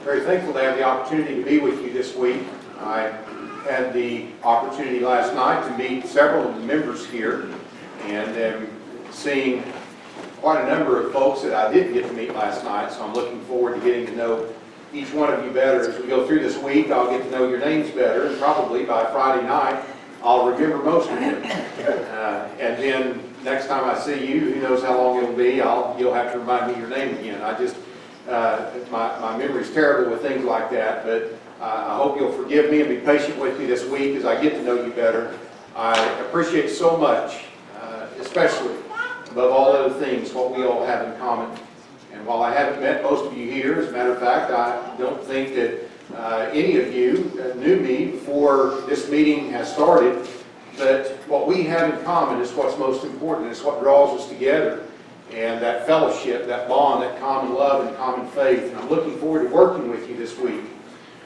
Very thankful to have the opportunity to be with you this week. I had the opportunity last night to meet several of the members here, and am seeing quite a number of folks that I didn't get to meet last night, so I'm looking forward to getting to know each one of you better. As we go through this week, I'll get to know your names better, and probably by Friday night, I'll remember most of you. And then next time I see you, who knows how long it'll be, you'll have to remind me your name again. My memory's terrible with things like that, but I hope you'll forgive me and be patient with me this week as I get to know you better. I appreciate so much, especially above all other things, what we all have in common. And while I haven't met most of you here, as a matter of fact, I don't think that any of you knew me before this meeting has started, but what we have in common is what's most important. It's what draws us together. And that fellowship, that bond, that common love and common faith. And I'm looking forward to working with you this week.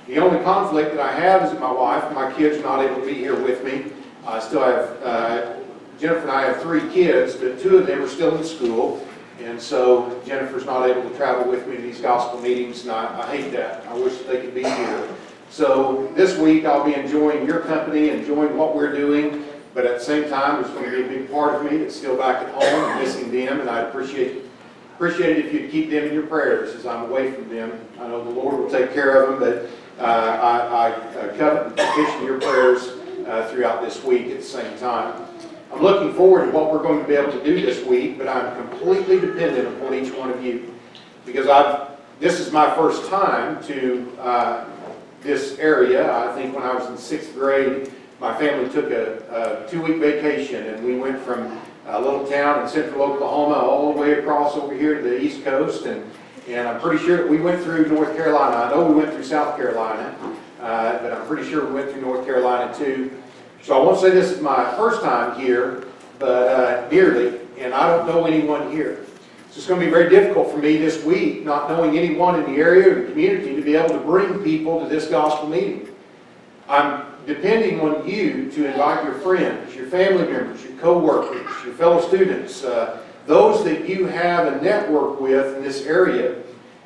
The only conflict that I have is that my wife and my kids are not able to be here with me. I still have, Jennifer and I have 3 kids, but 2 of them are still in school. And so Jennifer's not able to travel with me to these gospel meetings, and I hate that. I wish that they could be here. So this week I'll be enjoying your company, enjoying what we're doing. But at the same time, there's going to be a big part of me that's still back at home and missing them, and I'd appreciate it if you'd keep them in your prayers as I'm away from them. I know the Lord will take care of them, but I covet and petition your prayers throughout this week at the same time. I'm looking forward to what we're going to be able to do this week, but I'm completely dependent upon each one of you, because this is my first time to this area. I think when I was in 6th grade, my family took a 2-week vacation, and we went from a little town in central Oklahoma all the way across over here to the East Coast, and I'm pretty sure that we went through North Carolina. I know we went through South Carolina, but I'm pretty sure we went through North Carolina too. So I won't say this is my first time here, but nearly, and I don't know anyone here. So it's going to be very difficult for me this week, not knowing anyone in the area or the community, to be able to bring people to this gospel meeting. I'm depending on you to invite your friends, your family members, your co-workers, your fellow students, those that you have a network with in this area.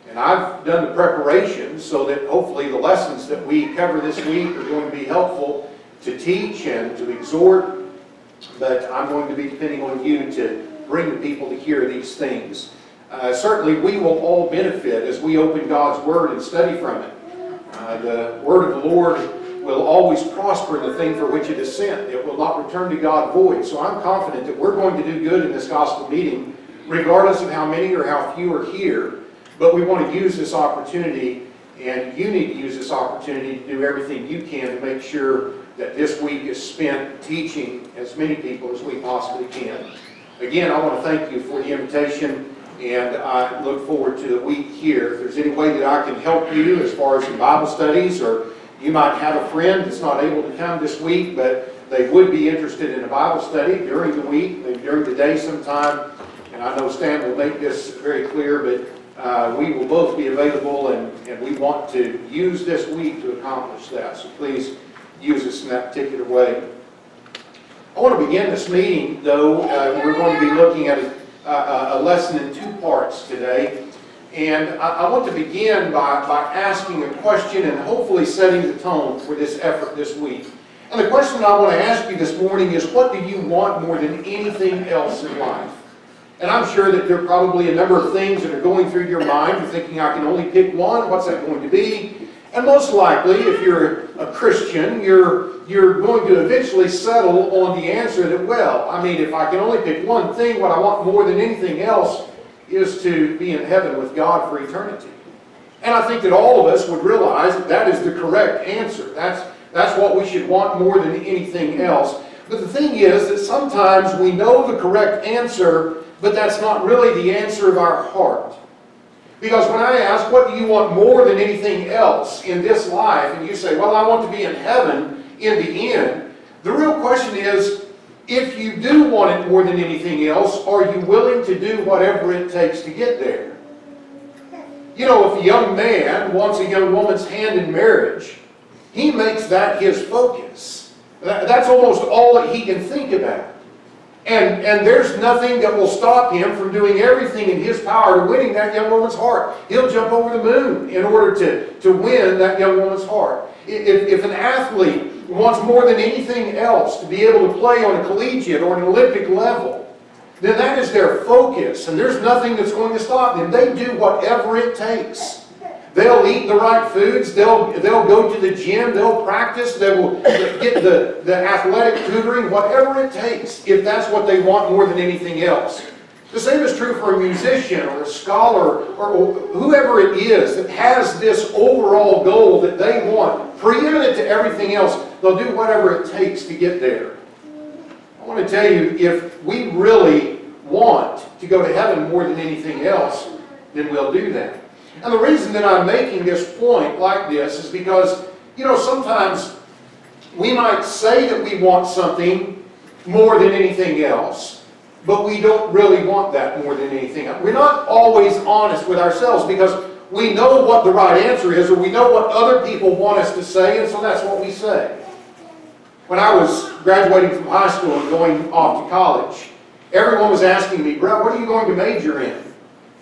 And I've done the preparations so that hopefully the lessons that we cover this week are going to be helpful to teach and to exhort. But I'm going to be depending on you to bring the people to hear these things. Certainly we will all benefit as we open God's Word and study from it. The Word of the Lord will always prosper in the thing for which it is sent. It will not return to God void. So I'm confident that we're going to do good in this gospel meeting, regardless of how many or how few are here. But we want to use this opportunity, and you need to use this opportunity to do everything you can to make sure that this week is spent teaching as many people as we possibly can. Again, I want to thank you for the invitation, and I look forward to the week here. If there's any way that I can help you as far as in Bible studies, or you might have a friend that's not able to come this week, but they would be interested in a Bible study during the week, maybe during the day sometime. And I know Stan will make this very clear, but we will both be available, and we want to use this week to accomplish that. So please use us in that particular way. I want to begin this meeting, though. We're going to be looking at a lesson in 2 parts today. And I want to begin by asking a question and hopefully setting the tone for this effort this week. And the question I want to ask you this morning is, what do you want more than anything else in life? And I'm sure that there are probably a number of things that are going through your mind. You're thinking, I can only pick one. What's that going to be? And most likely, if you're a Christian, you're going to eventually settle on the answer that, well, I mean, if I can only pick one thing, what I want more than anything else is to be in heaven with God for eternity. And I think that all of us would realize that that is the correct answer. That's what we should want more than anything else. But the thing is that sometimes we know the correct answer, but that's not really the answer of our heart. Because when I ask, what do you want more than anything else in this life? And you say, well, I want to be in heaven in the end. The real question is, if you do want it more than anything else, are you willing to do whatever it takes to get there? You know, if a young man wants a young woman's hand in marriage, he makes that his focus. That's almost all that he can think about. And there's nothing that will stop him from doing everything in his power to winning that young woman's heart. He'll jump over the moon in order to win that young woman's heart. If an athlete wants more than anything else to be able to play on a collegiate or an Olympic level, then that is their focus, and there's nothing that's going to stop them. They do whatever it takes. They'll eat the right foods, they'll go to the gym, they'll practice, they will get the athletic tutoring, whatever it takes, if that's what they want more than anything else. The same is true for a musician or a scholar or whoever it is that has this overall goal that they want, preeminent to everything else. They'll do whatever it takes to get there. I want to tell you, if we really want to go to heaven more than anything else, then we'll do that. And the reason that I'm making this point like this is because, you know, sometimes we might say that we want something more than anything else, but we don't really want that more than anything else. We're not always honest with ourselves because we know what the right answer is, or we know what other people want us to say, and so that's what we say. When I was graduating from high school and going off to college, everyone was asking me, "Brett, what are you going to major in?"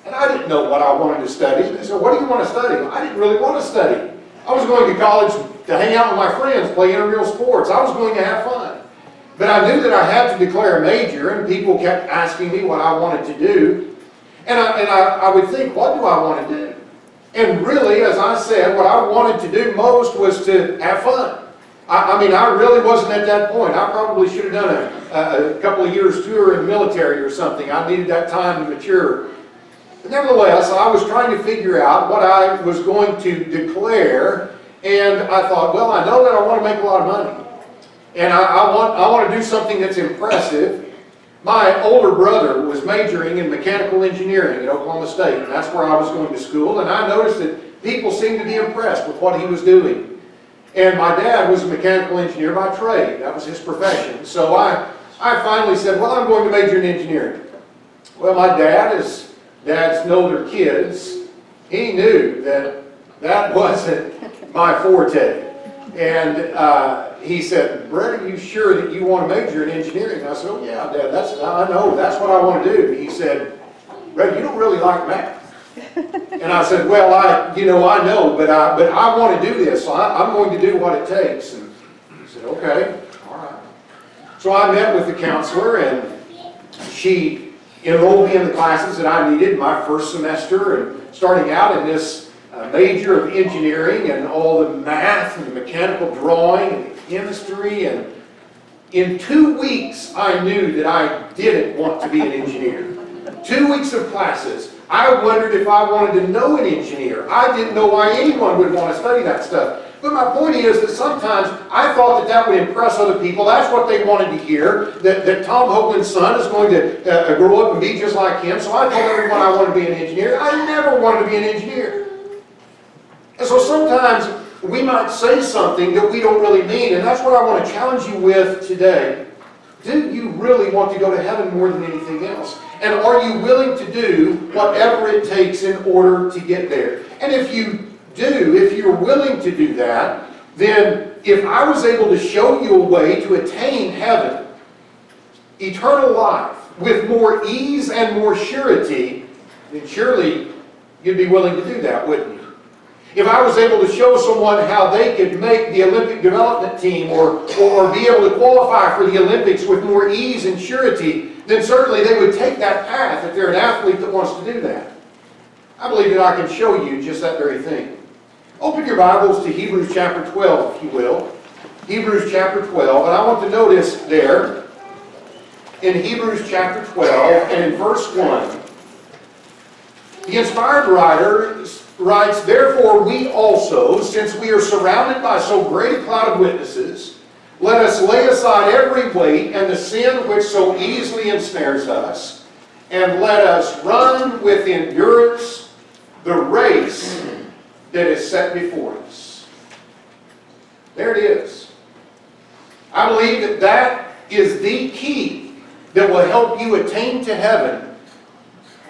And I didn't know what I wanted to study. They said, "What do you want to study?" I didn't really want to study. I was going to college to hang out with my friends, play intramural sports. I was going to have fun. But I knew that I had to declare a major, and people kept asking me what I wanted to do. And I would think, what do I want to do? And really, as I said, what I wanted to do most was to have fun. I mean, I really wasn't at that point. I probably should have done a couple of years tour in the military or something. I needed that time to mature. But nevertheless, I was trying to figure out what I was going to declare, and I thought, well, I know that I want to make a lot of money. And I want to do something that's impressive. My older brother was majoring in mechanical engineering at Oklahoma State, and that's where I was going to school, and I noticed that people seemed to be impressed with what he was doing. And my dad was a mechanical engineer by trade. That was his profession. So I finally said, well, I'm going to major in engineering. Well, my dad, as dads know their kids, he knew that that wasn't my forte. And he said, "Brett, are you sure that you want to major in engineering?" And I said, "Oh yeah, Dad, I know, that's what I want to do." And he said, "Brett, you don't really like math." And I said, "Well, I know, but I want to do this, so I'm going to do what it takes." And he said, "Okay, all right." So I met with the counselor, and she enrolled me in the classes that I needed my first semester, and starting out in this major of engineering and all the math and the mechanical drawing and the chemistry, and in 2 weeks I knew that I didn't want to be an engineer. 2 weeks of classes. I wondered if I wanted to know an engineer. I didn't know why anyone would want to study that stuff. But my point is that sometimes I thought that that would impress other people. That's what they wanted to hear, that Tom Hogland's son is going to grow up and be just like him. So I told everyone I wanted to be an engineer. I never wanted to be an engineer. And so sometimes we might say something that we don't really mean, and that's what I want to challenge you with today. Do you really want to go to heaven more than anything else? And are you willing to do whatever it takes in order to get there? And if you do, if you're willing to do that, then if I was able to show you a way to attain heaven, eternal life, with more ease and more surety, then surely you'd be willing to do that, wouldn't you? If I was able to show someone how they could make the Olympic development team or be able to qualify for the Olympics with more ease and surety, then certainly they would take that path if they're an athlete that wants to do that. I believe that I can show you just that very thing. Open your Bibles to Hebrews chapter 12, if you will. Hebrews chapter 12, and I want to notice there in Hebrews chapter 12 and in verse 1, the inspired writer writes, "Therefore we also, since we are surrounded by so great a cloud of witnesses, let us lay aside every weight and the sin which so easily ensnares us, and let us run with endurance the race that is set before us." There it is. I believe that that is the key that will help you attain to heaven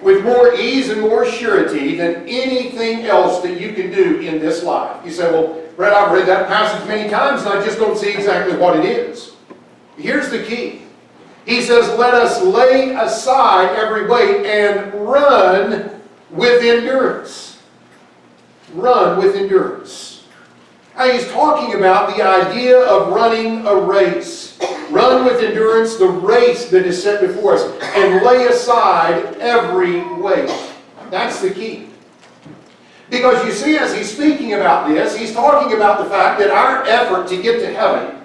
with more ease and more surety than anything else that you can do in this life. You say, "Well, Brett, I've read that passage many times and I just don't see exactly what it is." Here's the key. He says, let us lay aside every weight and run with endurance. Run with endurance. Now he's talking about the idea of running a race. Run with endurance the race that is set before us, and lay aside every weight. That's the key. Because you see, as he's speaking about this, he's talking about the fact that our effort to get to heaven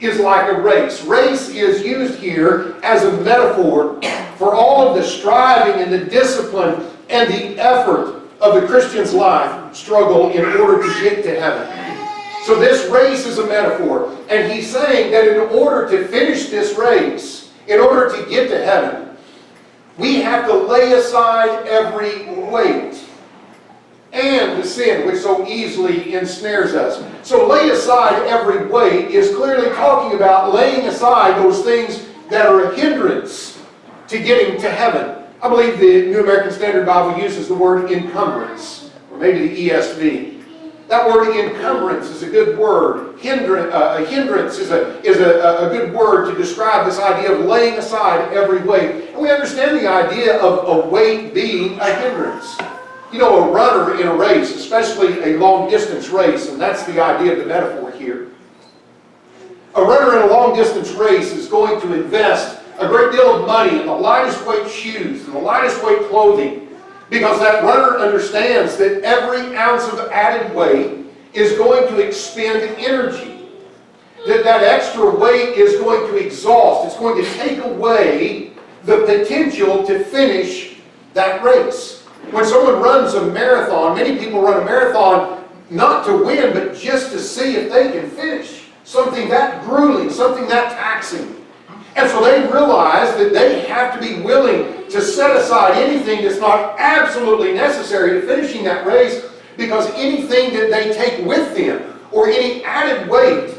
is like a race. Race is used here as a metaphor for all of the striving and the discipline and the effort of the Christian's life struggle in order to get to heaven. So this race is a metaphor. And he's saying that in order to finish this race, in order to get to heaven, we have to lay aside every weight and the sin which so easily ensnares us. So lay aside every weight is clearly talking about laying aside those things that are a hindrance to getting to heaven. I believe the New American Standard Bible uses the word encumbrance, or maybe the ESV. That word encumbrance is a good word. A hindrance is a good word to describe this idea of laying aside every weight. And we understand the idea of a weight being a hindrance. You know, a runner in a race, especially a long-distance race, and that's the idea of the metaphor here. A runner in a long-distance race is going to invest a great deal of money in the lightest weight shoes and the lightest weight clothing, because that runner understands that every ounce of added weight is going to expend energy. That extra weight is going to exhaust. It's going to take away the potential to finish that race. When someone runs a marathon, many people run a marathon not to win, but just to see if they can finish something that grueling, something that taxing. And so they realize that they have to be willing to set aside anything that's not absolutely necessary to finishing that race, because anything that they take with them or any added weight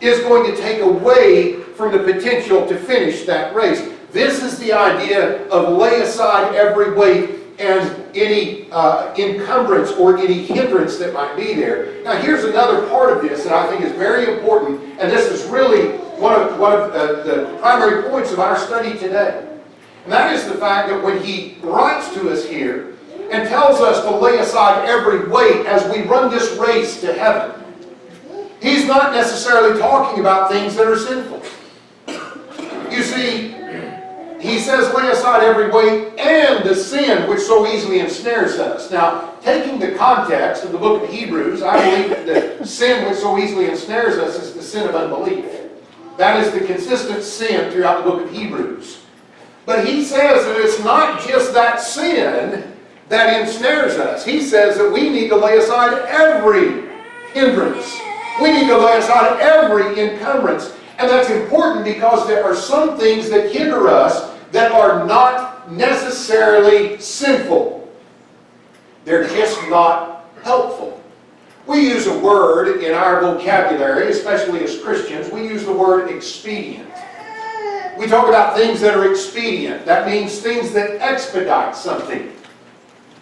is going to take away from the potential to finish that race. This is the idea of lay aside every weight and any encumbrance or any hindrance that might be there. Now here's another part of this that I think is very important, and this is really one of the primary points of our study today. And that is the fact that when he writes to us here and tells us to lay aside every weight as we run this race to heaven, he's not necessarily talking about things that are sinful. You see, he says, lay aside every weight and the sin which so easily ensnares us. Now, taking the context of the book of Hebrews, I believe that the sin which so easily ensnares us is the sin of unbelief. That is the consistent sin throughout the book of Hebrews. But he says that it's not just that sin that ensnares us. He says that we need to lay aside every hindrance. We need to lay aside every encumbrance. And that's important because there are some things that hinder us that are not necessarily sinful. They're just not helpful. We use a word in our vocabulary, especially as Christians, we use the word expedient. We talk about things that are expedient. That means things that expedite something.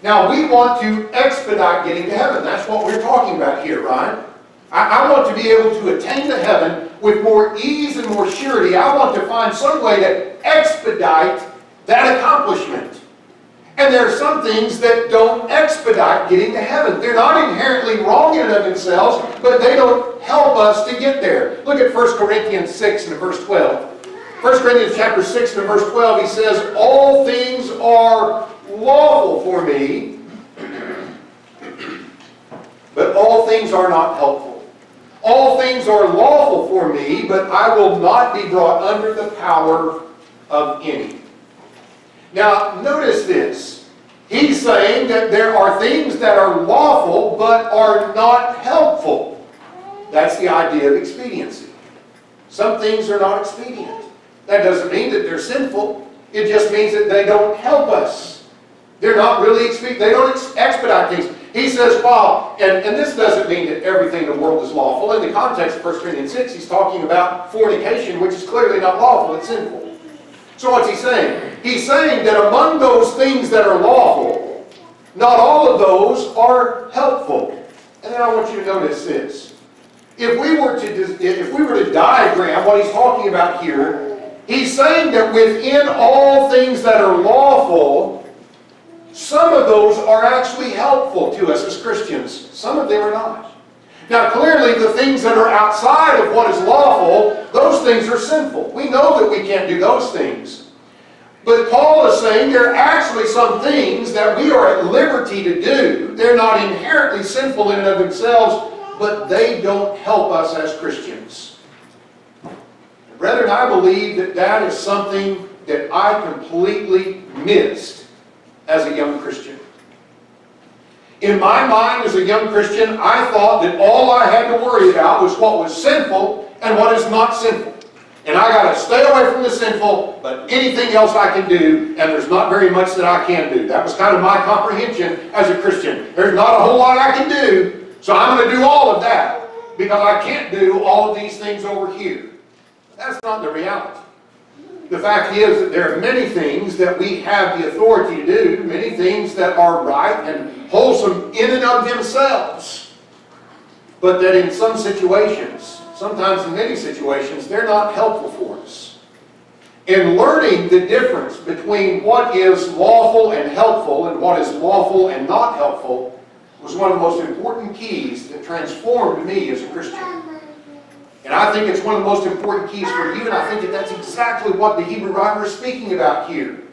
Now, we want to expedite getting to heaven. That's what we're talking about here, right? I want to be able to attain to heaven with more ease and more surety. I want to find some way to expedite that accomplishment. And there are some things that don't expedite getting to heaven. They're not inherently wrong in and of themselves, but they don't help us to get there. Look at 1 Corinthians 6 and verse 12. 1 Corinthians chapter 6 and verse 12, he says, all things are lawful for me, but all things are not helpful. All things are lawful for me, but I will not be brought under the power of any. Now, notice this. He's saying that there are things that are lawful, but are not helpful. That's the idea of expediency. Some things are not expedient. That doesn't mean that they're sinful. It just means that they don't help us. They're not really expedient. They don't expedite things. He says, well, and this doesn't mean that everything in the world is lawful. In the context of 1 Corinthians 6, he's talking about fornication, which is clearly not lawful, it's sinful. So what's he saying? He's saying that among those things that are lawful, not all of those are helpful. And then I want you to notice this. If we were to diagram what he's talking about here, He's saying that within all things that are lawful, some of those are actually helpful to us as Christians. Some of them are not. Now clearly the things that are outside of what is lawful, those things are sinful. We know that we can't do those things. But Paul is saying there are actually some things that we are at liberty to do. They're not inherently sinful in and of themselves, but they don't help us as Christians. Brethren, I believe that that is something that I completely missed as a young Christian. In my mind as a young Christian, I thought that all I had to worry about was what was sinful and what is not sinful. And I got to stay away from the sinful, but anything else I can do, and there's not very much that I can do. That was kind of my comprehension as a Christian. There's not a whole lot I can do, so I'm going to do all of that, because I can't do all of these things over here. That's not the reality. The fact is that there are many things that we have the authority to do, many things that are right and wholesome in and of themselves, but that in some situations, sometimes in many situations, they're not helpful for us. And learning the difference between what is lawful and helpful and what is lawful and not helpful was one of the most important keys that transformed me as a Christian. And I think it's one of the most important keys for you, and I think that that's exactly what the Hebrew writer is speaking about here.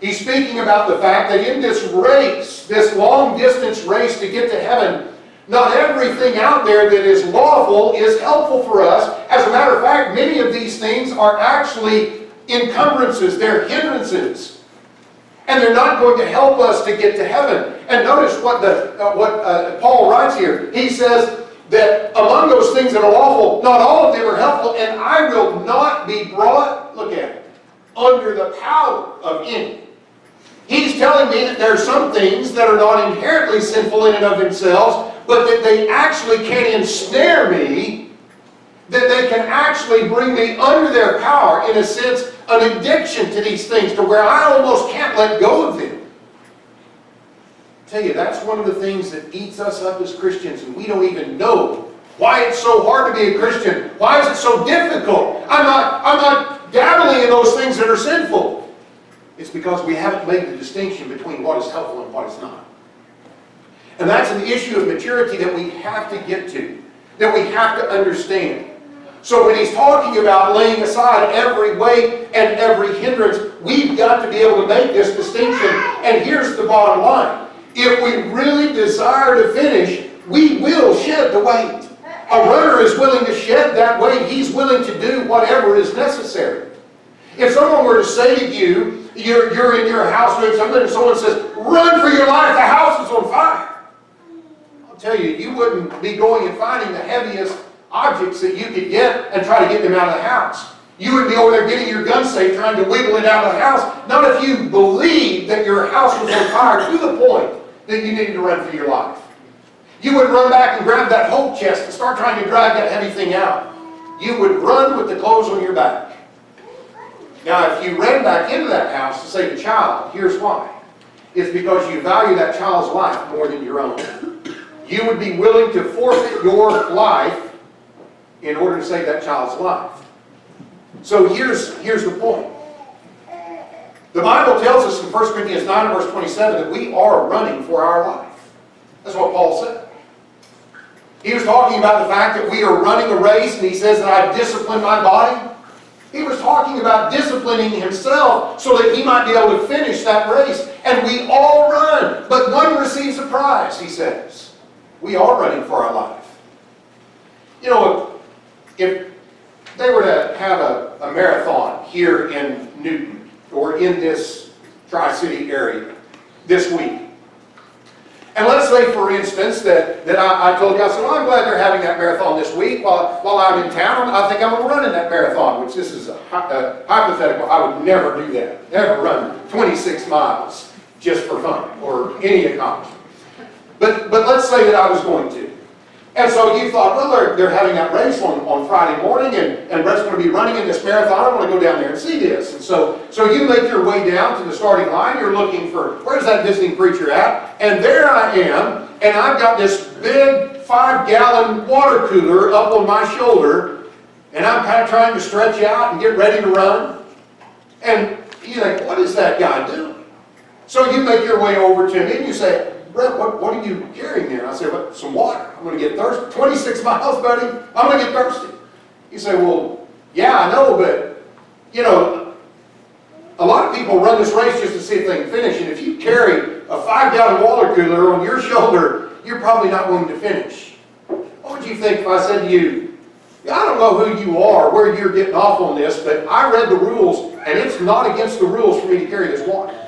He's speaking about the fact that in this race, this long-distance race to get to heaven, not everything out there that is lawful is helpful for us. As a matter of fact, many of these things are actually encumbrances, they're hindrances. And they're not going to help us to get to heaven. And notice what Paul writes here. He says that among those things that are lawful, not all of them are helpful, and I will not be brought, look at it, under the power of any. He's telling me that there are some things that are not inherently sinful in and of themselves, but that they actually can ensnare me, that they can actually bring me under their power, in a sense, an addiction to these things, to where I almost can't let go of them. I tell you, that's one of the things that eats us up as Christians, and we don't even know why it's so hard to be a Christian. Why is it so difficult? I'm not dabbling in those things that are sinful. It's because we haven't made the distinction between what is helpful and what is not. And that's an issue of maturity that we have to get to, that we have to understand. So when he's talking about laying aside every weight and every hindrance, we've got to be able to make this distinction. And here's the bottom line. If we really desire to finish, we will shed the weight. A runner is willing to shed that weight. He's willing to do whatever is necessary. If someone were to say to you, you're in your house doing something, and someone says, run for your life, the house is on fire. I'll tell you, you wouldn't be going and finding the heaviest objects that you could get and try to get them out of the house. You would be over there getting your gun safe, trying to wiggle it out of the house. Not if you believed that your house was on fire to the point that you needed to run for your life. You would run back and grab that hope chest and start trying to drag that heavy thing out. You would run with the clothes on your back. Now, if you ran back into that house to save a child, here's why. It's because you value that child's life more than your own. You would be willing to forfeit your life in order to save that child's life. So here's the point. The Bible tells us in 1 Corinthians 9 verse 27 that we are running for our life. That's what Paul said. He was talking about the fact that we are running a race, and he says that I discipline my body. He was talking about disciplining himself so that he might be able to finish that race. And we all run, but one receives a prize, he says. We are running for our life. You know, if they were to have a marathon here in Newton or in this Tri-City area this week, and let's say, for instance, that I told you, I said, well, I'm glad they're having that marathon this week. While I'm in town, I think I'm going to run in that marathon, which this is a hypothetical. I would never do that. Never run 26 miles just for fun or any accomplishment. But let's say that I was going to. And so you thought, well, they're having that race on Friday morning, and Brett's going to be running in this marathon. I want to go down there and see this. And so you make your way down to the starting line. You're looking for, where's that visiting preacher at? And there I am, and I've got this big 5-gallon water cooler up on my shoulder, and I'm kind of trying to stretch out and get ready to run. And you think, what is that guy doing? So you make your way over to him and you say, Brett, what are you carrying there? And I say, well, some water. I'm going to get thirsty. 26 miles, buddy. I'm going to get thirsty. You say, well, yeah, I know, but, you know, a lot of people run this race just to see if they can finish. And if you carry a 5-gallon water cooler on your shoulder, you're probably not going to finish. What would you think if I said to you, I don't know who you are, where you're getting off on this, but I read the rules, and it's not against the rules for me to carry this water.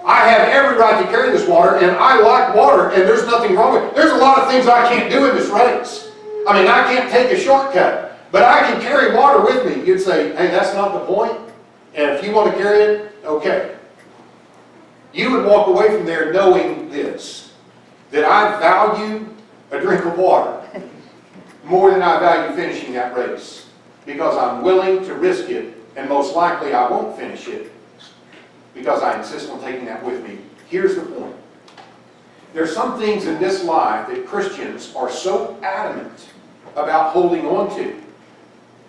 I have every right to carry this water, and I like water, and there's nothing wrong with it. There's a lot of things I can't do in this race. I mean, I can't take a shortcut, but I can carry water with me. You'd say, hey, that's not the point, and if you want to carry it, okay. You would walk away from there knowing this, that I value a drink of water more than I value finishing that race, because I'm willing to risk it, and most likely I won't finish it, because I insist on taking that with me. Here's the point. There are some things in this life that Christians are so adamant about holding on to,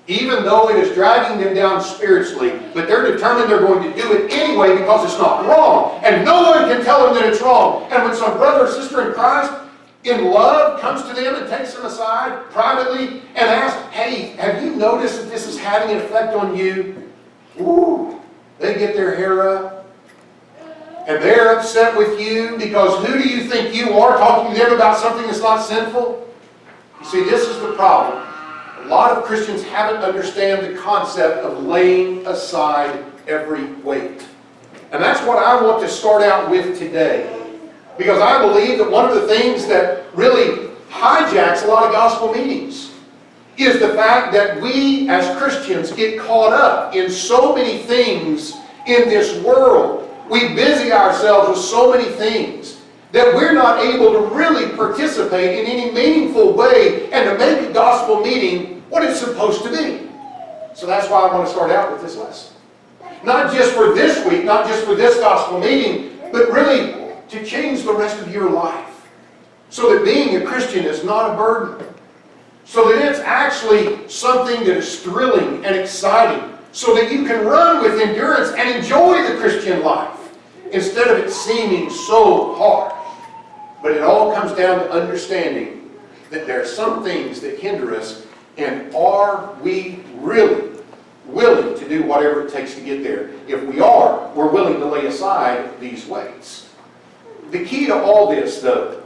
even though it is dragging them down spiritually, but they're determined they're going to do it anyway because it's not wrong. And no one can tell them that it's wrong. And when some brother or sister in Christ, in love, comes to them and takes them aside privately and asks, hey, have you noticed that this is having an effect on you? Ooh, they get their hair up. And they're upset with you because who do you think you are talking to them about something that's not sinful? You see, this is the problem. A lot of Christians haven't understand the concept of laying aside every weight. And that's what I want to start out with today. Because I believe that one of the things that really hijacks a lot of gospel meetings is the fact that we as Christians get caught up in so many things in this world. We busy ourselves with so many things that we're not able to really participate in any meaningful way and to make a gospel meeting what it's supposed to be. So that's why I want to start out with this lesson. Not just for this week, not just for this gospel meeting, but really to change the rest of your life. So that being a Christian is not a burden. So that it's actually something that is thrilling and exciting. So that you can run with endurance and enjoy the Christian life instead of it seeming so hard. But it all comes down to understanding that there are some things that hinder us, and are we really willing to do whatever it takes to get there? If we are, we're willing to lay aside these weights. The key to all this, though,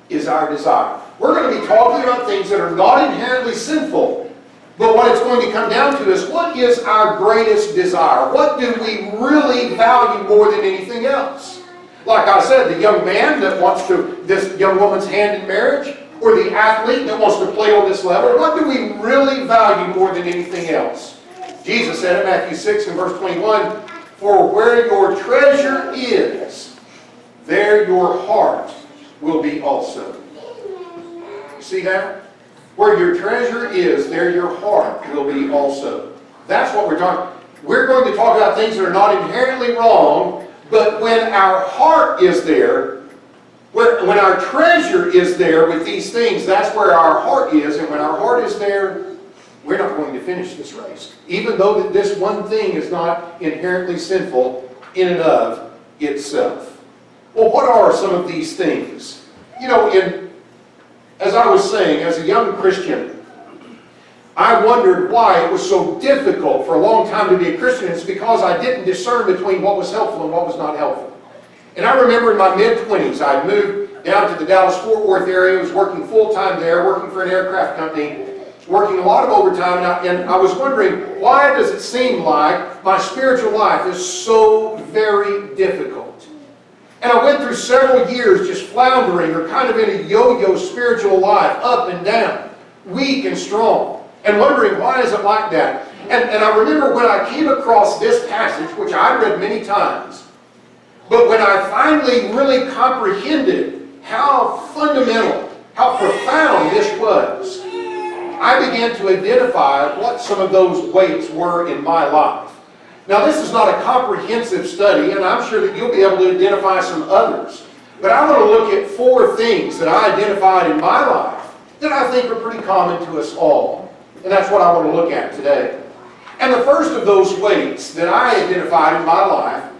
is our desire. We're going to be talking about things that are not inherently sinful, but what it's going to come down to is, what is our greatest desire? What do we really value more than anything else? Like I said, the young man that wants this young woman's hand in marriage, or the athlete that wants to play on this level, what do we really value more than anything else? Jesus said in Matthew 6 and verse 21, for where your treasure is, there your heart will be also. You see that? Where your treasure is, there your heart will be also. That's what we're talking. We're going to talk about things that are not inherently wrong, but when our heart is there, when our treasure is there with these things, that's where our heart is. And when our heart is there, we're not going to finish this race. Even though that this one thing is not inherently sinful in and of itself. Well, what are some of these things? You know, as I was saying, as a young Christian, I wondered why it was so difficult for a long time to be a Christian. It's because I didn't discern between what was helpful and what was not helpful. And I remember in my mid-20s, I moved down to the Dallas-Fort Worth area, was working full-time there, working for an aircraft company, working a lot of overtime, and I was wondering, why does it seem like my spiritual life is so very difficult? And I went through several years just floundering or kind of in a yo-yo spiritual life, up and down, weak and strong, and wondering, why is it like that? And I remember when I came across this passage, which I read many times, but when I finally really comprehended how fundamental, how profound this was, I began to identify what some of those weights were in my life. Now, this is not a comprehensive study, and I'm sure that you'll be able to identify some others. But I want to look at 4 things that I identified in my life that I think are pretty common to us all. And that's what I want to look at today. And the first of those weights that I identified in my life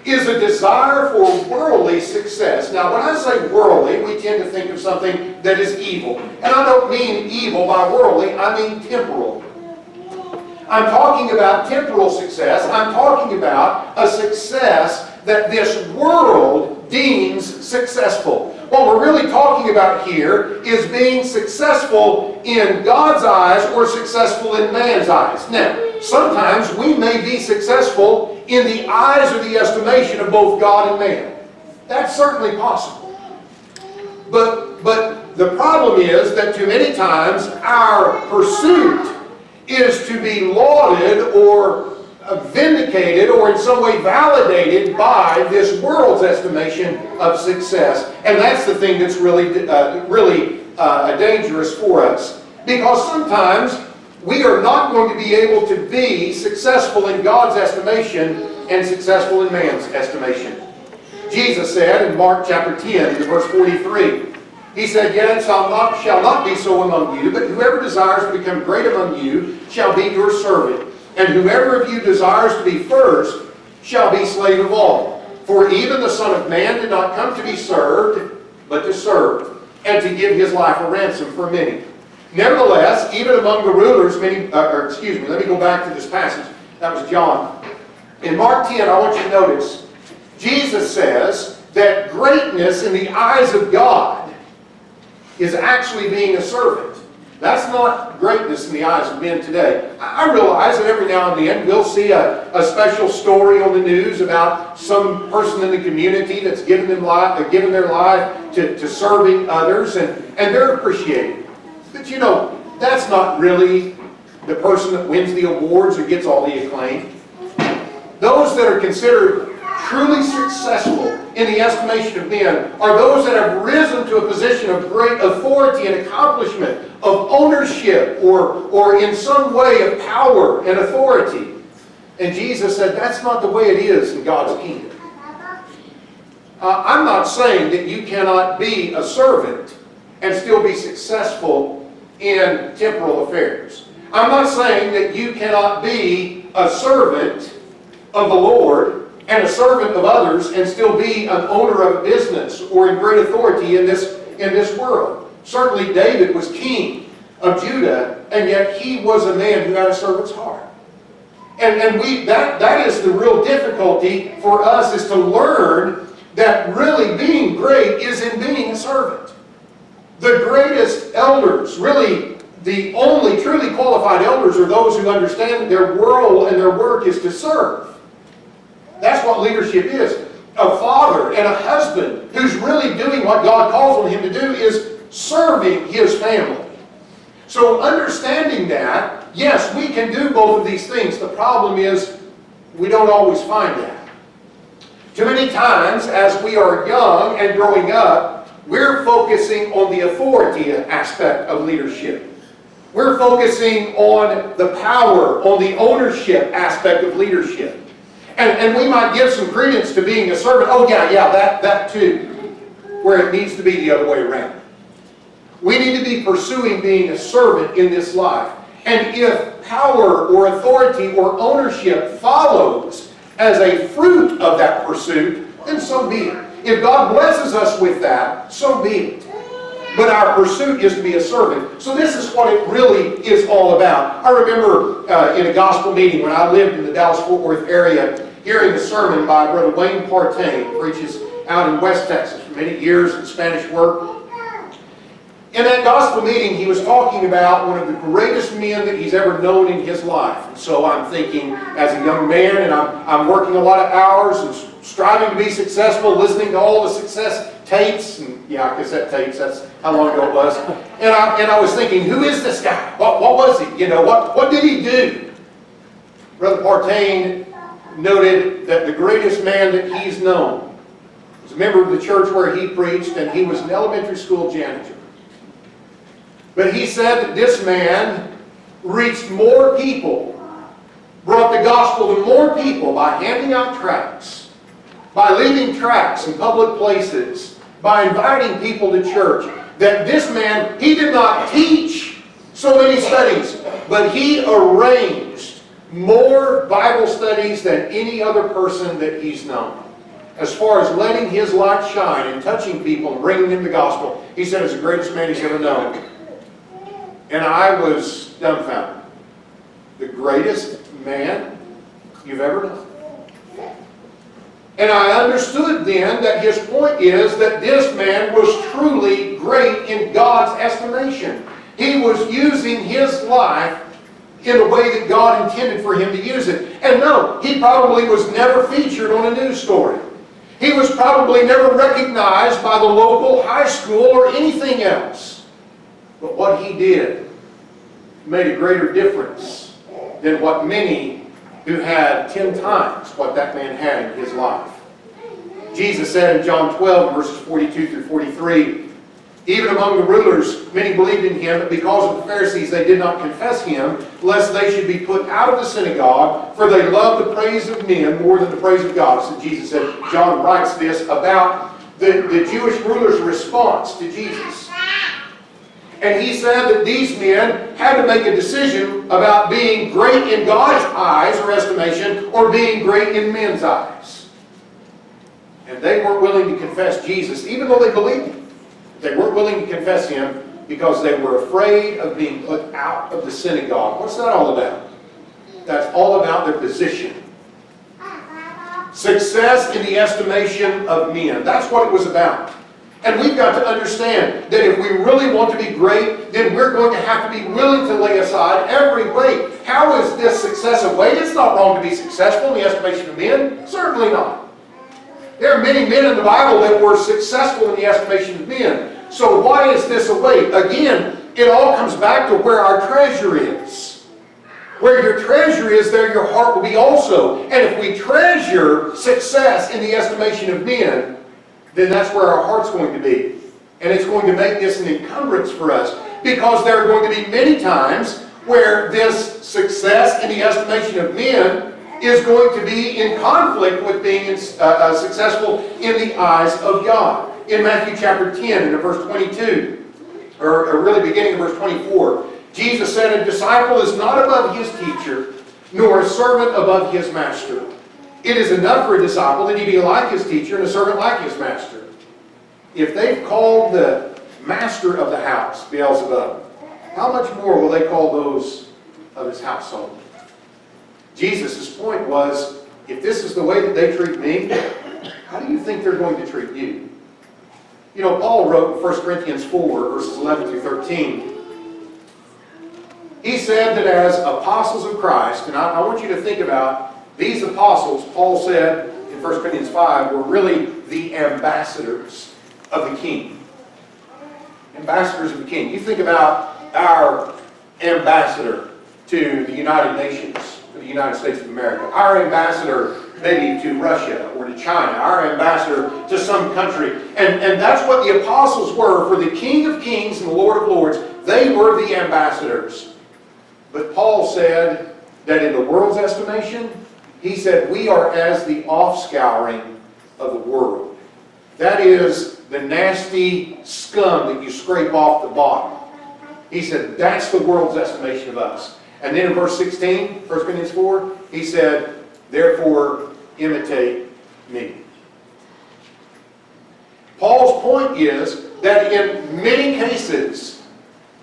is a desire for worldly success. Now, when I say worldly, we tend to think of something that is evil. And I don't mean evil by worldly, I mean temporal. I'm talking about temporal success. I'm talking about a success that this world deems successful. What we're really talking about here is being successful in God's eyes or successful in man's eyes. Now, sometimes we may be successful in the eyes or the estimation of both God and man. That's certainly possible. But the problem is that too many times our pursuit is to be lauded or vindicated or in some way validated by this world's estimation of success. And that's the thing that's really dangerous for us. Because sometimes we are not going to be able to be successful in God's estimation and successful in man's estimation. Jesus said in Mark chapter 10, verse 43, He said, "Yet it shall not be so among you, but whoever desires to become great among you shall be your servant. And whoever of you desires to be first shall be slave of all. For even the Son of Man did not come to be served, but to serve, and to give His life a ransom for many." Nevertheless, even among the rulers, let me go back to this passage. That was John. In Mark 10, I want you to notice, Jesus says that greatness in the eyes of God is actually being a servant. That's not greatness in the eyes of men today. I realize that every now and then we'll see a special story on the news about some person in the community that's given their life to serving others, and they're appreciated. But you know, that's not really the person that wins the awards or gets all the acclaim. Those that are considered truly successful in the estimation of men are those that have risen to a position of great authority and accomplishment, of ownership, or in some way of power and authority. And Jesus said that's not the way it is in God's kingdom. I'm not saying that you cannot be a servant and still be successful in temporal affairs. I'm not saying that you cannot be a servant of the Lord and a servant of others and still be an owner of a business or in great authority in this world. Certainly David was king of Judah, and yet he was a man who had a servant's heart. And that is the real difficulty for us, is to learn that really being great is in being a servant. The greatest elders, really the only truly qualified elders, are those who understand that their role and their work is to serve. That's what leadership is. A father and a husband who's really doing what God calls on him to do is serving his family. So understanding that, yes, we can do both of these things. The problem is we don't always find that. Too many times as we are young and growing up, we're focusing on the authority aspect of leadership. We're focusing on the power, on the ownership aspect of leadership. And we might give some credence to being a servant. Oh yeah, that too. Where it needs to be the other way around. We need to be pursuing being a servant in this life. And if power or authority or ownership follows as a fruit of that pursuit, then so be it. If God blesses us with that, so be it. But our pursuit is to be a servant. So this is what it really is all about. I remember in a gospel meeting when I lived in the Dallas-Fort Worth area, hearing a sermon by Brother Wayne Partain, who preaches out in West Texas for many years in Spanish work. In that gospel meeting, he was talking about one of the greatest men that he's ever known in his life. And so I'm thinking, as a young man, and I'm working a lot of hours and striving to be successful, listening to all the success tapes, and yeah, cassette tapes, that's how long ago it was. And I was thinking, who is this guy? What was he? You know, what did he do? Brother Partain noted that the greatest man that he's known was a member of the church where he preached, and he was an elementary school janitor. But he said that this man reached more people, brought the gospel to more people by handing out tracts, by leaving tracts in public places, by inviting people to church. That this man, he did not teach so many studies, but he arranged more Bible studies than any other person that he's known. As far as letting his light shine and touching people and bringing them the gospel, he said it's the greatest man he's ever known. And I was dumbfounded. The greatest man you've ever known. And I understood then that his point is that this man was truly great in God's estimation. He was using his life in the way that God intended for him to use it. And no, he probably was never featured on a news story. He was probably never recognized by the local high school or anything else. But what he did made a greater difference than what many who had 10 times what that man had in his life. Jesus said in John 12, verses 42 through 43, even among the rulers, many believed in him, but because of the Pharisees they did not confess him, lest they should be put out of the synagogue, for they loved the praise of men more than the praise of God. So Jesus said, John writes this about the Jewish rulers' response to Jesus. And he said that these men had to make a decision about being great in God's eyes or estimation, or being great in men's eyes. And they weren't willing to confess Jesus, even though they believed him. They weren't willing to confess him because they were afraid of being put out of the synagogue. What's that all about? That's all about their position. Success in the estimation of men. That's what it was about. And we've got to understand that if we really want to be great, then we're going to have to be willing to lay aside every weight. How is this success a weight? It's not wrong to be successful in the estimation of men. Certainly not. There are many men in the Bible that were successful in the estimation of men. So why is this a weight? Again, it all comes back to where our treasure is. Where your treasure is, there your heart will be also. And if we treasure success in the estimation of men, then that's where our heart's going to be. And it's going to make this an encumbrance for us. Because there are going to be many times where this success in the estimation of men is going to be in conflict with being successful in the eyes of God. In Matthew chapter 10, and in verse 22, or really beginning of verse 24, Jesus said, a disciple is not above his teacher, nor a servant above his master. It is enough for a disciple that he be like his teacher and a servant like his master. If they've called the master of the house Beelzebub, how much more will they call those of his household? Jesus' point was, if this is the way that they treat me, how do you think they're going to treat you? You know, Paul wrote in 1 Corinthians 4, verses 11 through 13, he said that as apostles of Christ, and I want you to think about these apostles, Paul said in 1 Corinthians 5, were really the ambassadors of the King. Ambassadors of the King. You think about our ambassador to the United Nations, for the United States of America. Our ambassador maybe to Russia or to China. Our ambassador to some country. And that's what the apostles were for the King of Kings and the Lord of Lords. They were the ambassadors. But Paul said that in the world's estimation, he said we are as the offscouring of the world. That is the nasty scum that you scrape off the bottom. He said that's the world's estimation of us. And then in verse 16, 1 Corinthians 4, he said, therefore, imitate me. Paul's point is that in many cases,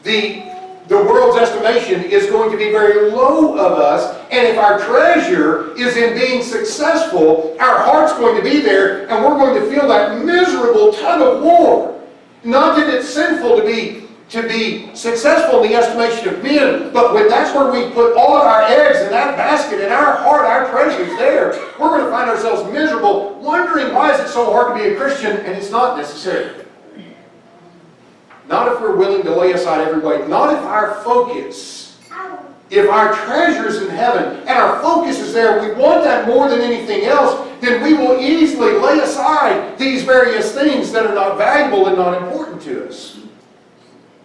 the world's estimation is going to be very low of us, and if our treasure is in being successful, our heart's going to be there, and we're going to feel that miserable tug of war. Not that it's sinful to be successful in the estimation of men, but when that's where we put all of our eggs in that basket, in our heart, our treasure's there, we're going to find ourselves miserable, wondering why is it so hard to be a Christian, and it's not necessary. Not if we're willing to lay aside every weight. Not if our focus, if our treasure's in heaven, and our focus is there, we want that more than anything else, then we will easily lay aside these various things that are not valuable and not important to us.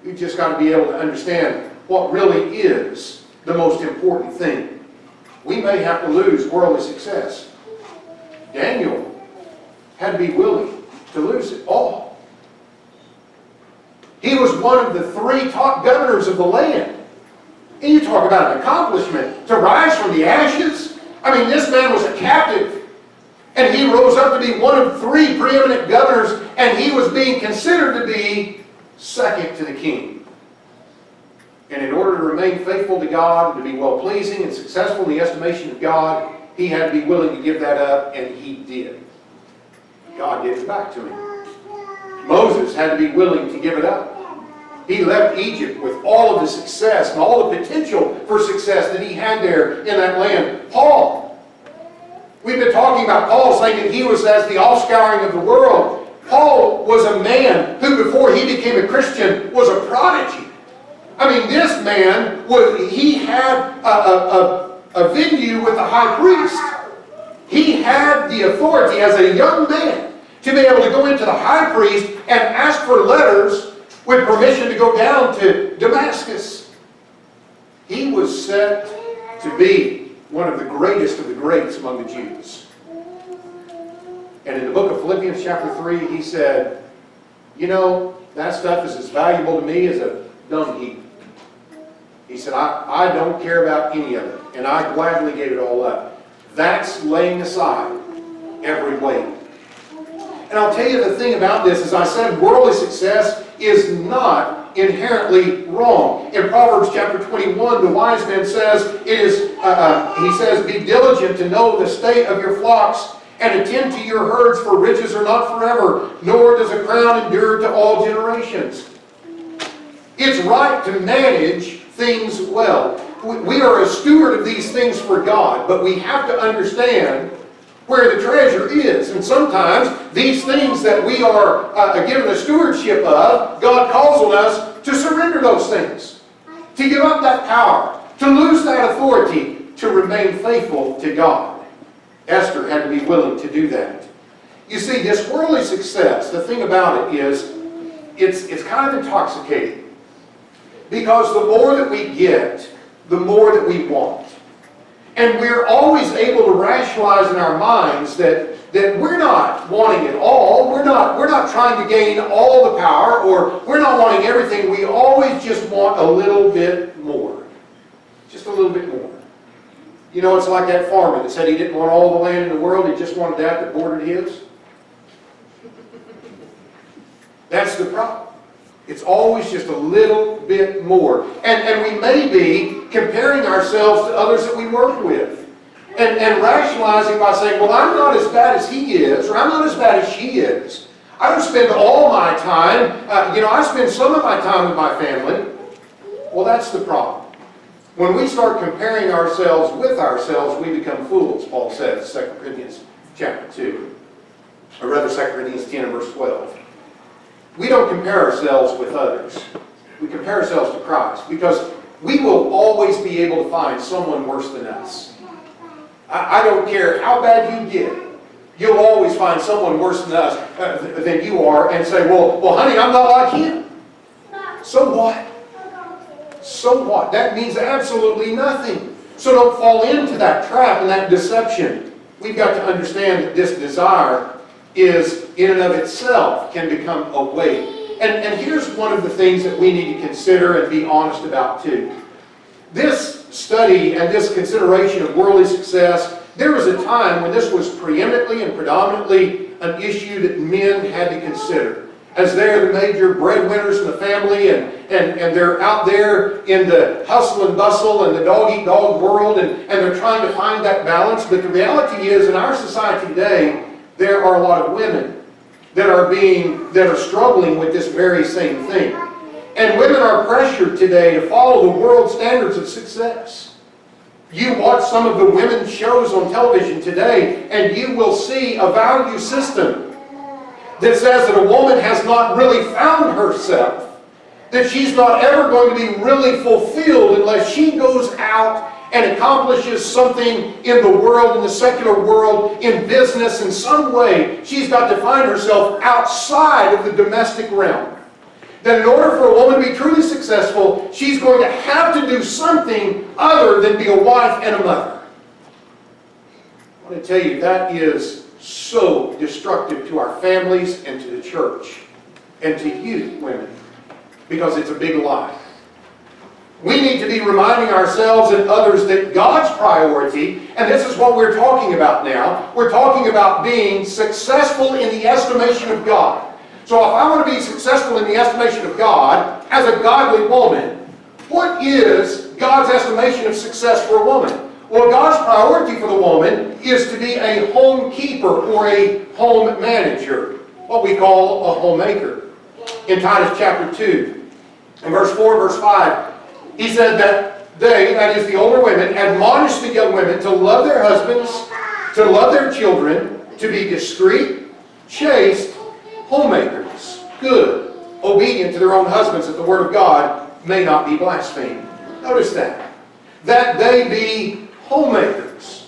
We've just got to be able to understand what really is the most important thing. We may have to lose worldly success. Daniel had to be willing to lose it all. He was one of the 3 top governors of the land. And you talk about an accomplishment. To rise from the ashes. I mean, this man was a captive. And he rose up to be one of 3 preeminent governors, and he was being considered to be second to the king. And in order to remain faithful to God, and to be well-pleasing and successful in the estimation of God, he had to be willing to give that up, and he did. God gave it back to him. Moses had to be willing to give it up. He left Egypt with all of the success and all the potential for success that he had there in that land. Paul. We've been talking about Paul saying that he was as the offscouring of the world. Paul was a man who, before he became a Christian, was a prodigy. I mean, this man, he had a venue with the high priest. He had the authority as a young man to be able to go into the high priest and ask for letters with permission to go down to Damascus. He was set to be one of the greatest of the greats among the Jews. And in the book of Philippians chapter 3, he said, you know, that stuff is as valuable to me as a dung heap. He said, I don't care about any of it, and I gladly gave it all up. That's laying aside every weight. And I'll tell you the thing about this, as I said, worldly success is not inherently wrong. In Proverbs chapter 21, the wise man says, he says, be diligent to know the state of your flocks and attend to your herds, for riches are not forever, nor does a crown endure to all generations. It's right to manage things well. We are a steward of these things for God, but we have to understand where the treasure is. And sometimes these things that we are given a stewardship of, God calls on us to surrender those things, to give up that power, to lose that authority, to remain faithful to God. Esther had to be willing to do that. You see, this worldly success, the thing about it is, it's kind of intoxicating. Because the more that we get, the more that we want. And we're always able to rationalize in our minds that we're not wanting it all. We're not trying to gain all the power, or we're not wanting everything. We always just want a little bit more. Just a little bit more. You know, it's like that farmer that said he didn't want all the land in the world. He just wanted that bordered his. That's the problem. It's always just a little bit more. And we may be comparing ourselves to others that we work with. And rationalizing by saying, well, I'm not as bad as he is, or I'm not as bad as she is. I don't spend all my time, I spend some of my time with my family. Well, that's the problem. When we start comparing ourselves with ourselves, we become fools, Paul says, 2 Corinthians chapter 2. Or rather, 2 Corinthians 10 and verse 12. We don't compare ourselves with others. We compare ourselves to Christ, because we will always be able to find someone worse than us. I don't care how bad you get. You'll always find someone worse than us, than you are, and say, well, honey, I'm not like him. So what? So what? That means absolutely nothing. So don't fall into that trap and that deception. We've got to understand that this desire is, in and of itself, can become a weight. And here's one of the things that we need to consider and be honest about too. This study and this consideration of worldly success, there was a time when this was preeminently and predominantly an issue that men had to consider. As they're the major breadwinners in the family, and they're out there in the hustle and bustle and the dog-eat-dog world, and they're trying to find that balance. But the reality is, in our society today, there are a lot of women that are struggling with this very same thing. And women are pressured today to follow the world standards of success. You watch some of the women's shows on television today, and you will see a value system that says that a woman has not really found herself, that she's not ever going to be really fulfilled unless she goes out and accomplishes something in the world, in the secular world, in business, in some way. She's got to find herself outside of the domestic realm. That in order for a woman to be truly successful, she's going to have to do something other than be a wife and a mother. I want to tell you, that is so destructive to our families and to the church and to you, women, because it's a big lie. We need to be reminding ourselves and others that God's priority, and this is what we're talking about now, we're talking about being successful in the estimation of God. So if I want to be successful in the estimation of God as a godly woman, what is God's estimation of success for a woman? Well, God's priority for the woman is to be a home keeper or a home manager, what we call a homemaker. In Titus chapter 2, in verse 4 and verse 5, he said that they, that is the older women, admonish the young women to love their husbands, to love their children, to be discreet, chaste, homemakers, good, obedient to their own husbands, that the word of God may not be blasphemed. Notice that. That they be homemakers.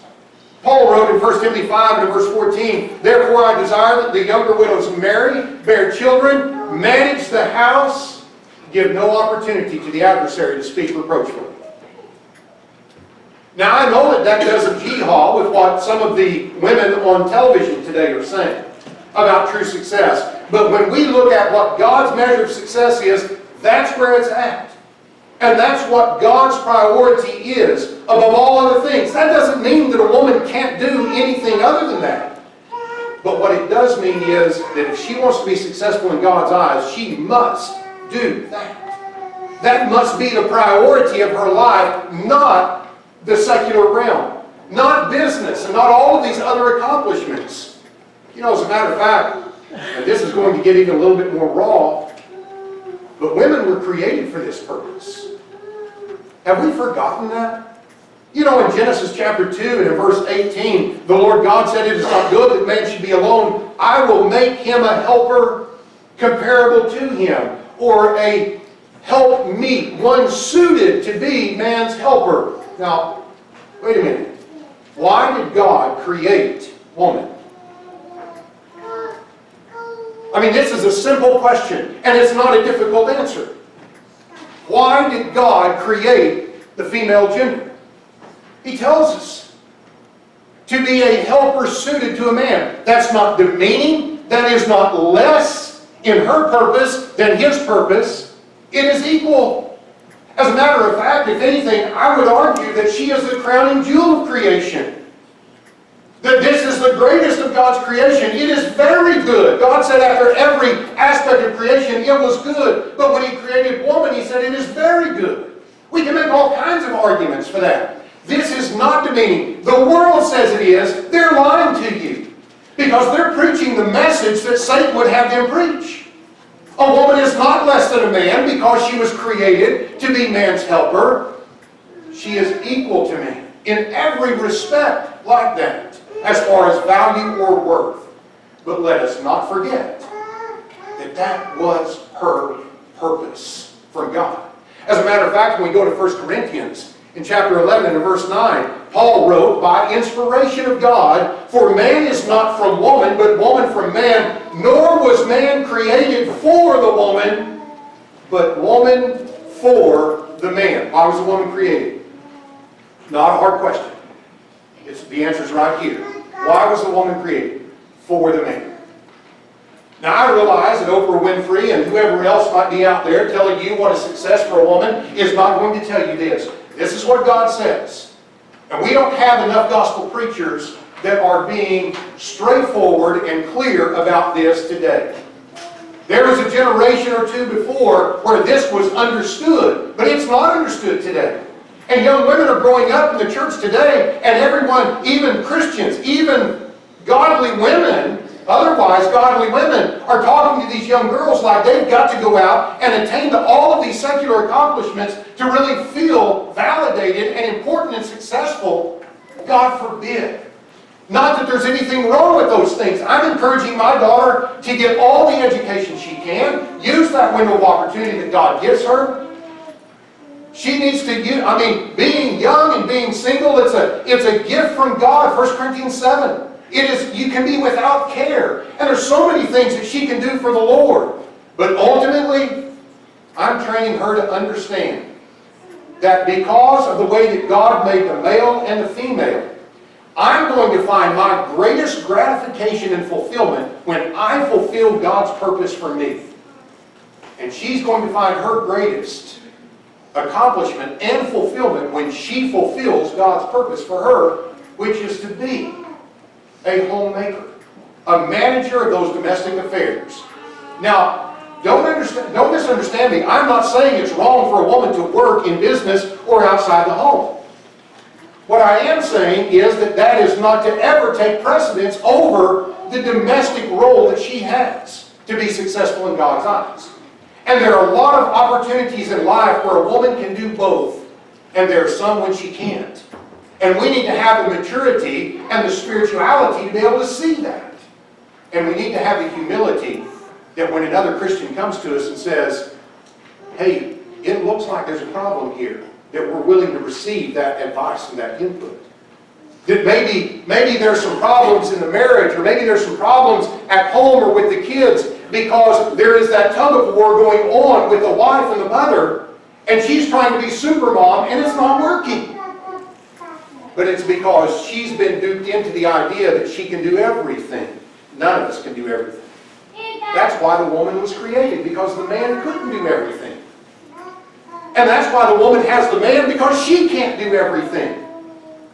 Paul wrote in 1 Timothy 5 and verse 14, "Therefore I desire that the younger widows marry, bear children, manage the house, give no opportunity to the adversary to speak reproachfully." Now I know that that doesn't gee-haw with what some of the women on television today are saying about true success. But when we look at what God's measure of success is, that's where it's at. And that's what God's priority is above all other things. That doesn't mean that a woman can't do anything other than that. But what it does mean is that if she wants to be successful in God's eyes, she must do that. That must be the priority of her life, not the secular realm, not business, and not all of these other accomplishments. You know, as a matter of fact, and this is going to get even a little bit more raw, but women were created for this purpose. Have we forgotten that? You know, in Genesis chapter 2 and in verse 18, the Lord God said, "It is not good that man should be alone. I will make him a helper comparable to him," or a helpmeet, one suited to be man's helper. Now, wait a minute. Why did God create woman? I mean, this is a simple question, and it's not a difficult answer. Why did God create the female gender? He tells us to be a helper suited to a man. That's not demeaning. That is not less in her purpose than his purpose. It is equal. As a matter of fact, if anything, I would argue that she is the crowning jewel of creation. That this is the greatest of God's creation. It is very good. God said after every aspect of creation, it was good. But when He created woman, He said it is very good. We can make all kinds of arguments for that. This is not demeaning. The world says it is. They're lying to you. Because they're preaching the message that Satan would have them preach. A woman is not less than a man because she was created to be man's helper. She is equal to man in every respect like that, as far as value or worth. But let us not forget that that was her purpose from God. As a matter of fact, when we go to 1 Corinthians, in chapter 11 and verse 9, Paul wrote, "By inspiration of God, for man is not from woman, but woman from man, nor was man created for the woman, but woman for the man." Why was the woman created? Not a hard question. The answer's right here. Why was the woman created? For the man. Now I realize that Oprah Winfrey and whoever else might be out there telling you what is success for a woman is not going to tell you this. This is what God says. And we don't have enough gospel preachers that are being straightforward and clear about this today. There was a generation or two before where this was understood, but it's not understood today. And young women are growing up in the church today, and everyone, even Christians, even godly women, otherwise godly women, are talking to these young girls like they've got to go out and attain to all of these secular accomplishments to really feel validated and important and successful. God forbid. Not that there's anything wrong with those things. I'm encouraging my daughter to get all the education she can, use that window of opportunity that God gives her. She needs to use, being young and being single, it's a gift from God. 1 Corinthians 7. It is, you can be without care. And there's so many things that she can do for the Lord. But ultimately, I'm training her to understand that because of the way that God made the male and the female, I'm going to find my greatest gratification and fulfillment when I fulfill God's purpose for me. And she's going to find her greatest accomplishment and fulfillment when she fulfills God's purpose for her, which is to be a homemaker, a manager of those domestic affairs. Now, don't misunderstand me. I'm not saying it's wrong for a woman to work in business or outside the home. What I am saying is that that is not to ever take precedence over the domestic role that she has to be successful in God's eyes. And there are a lot of opportunities in life where a woman can do both, and there are some when she can't. And we need to have the maturity and the spirituality to be able to see that. And we need to have the humility that when another Christian comes to us and says, hey, it looks like there's a problem here, that we're willing to receive that advice and that input. That maybe there's some problems in the marriage, or maybe there's some problems at home or with the kids, because there is that tug of war going on with the wife and the mother, and she's trying to be super mom and it's not working. But it's because she's been duped into the idea that she can do everything. None of us can do everything. That's why the woman was created, because the man couldn't do everything. And that's why the woman has the man, because she can't do everything.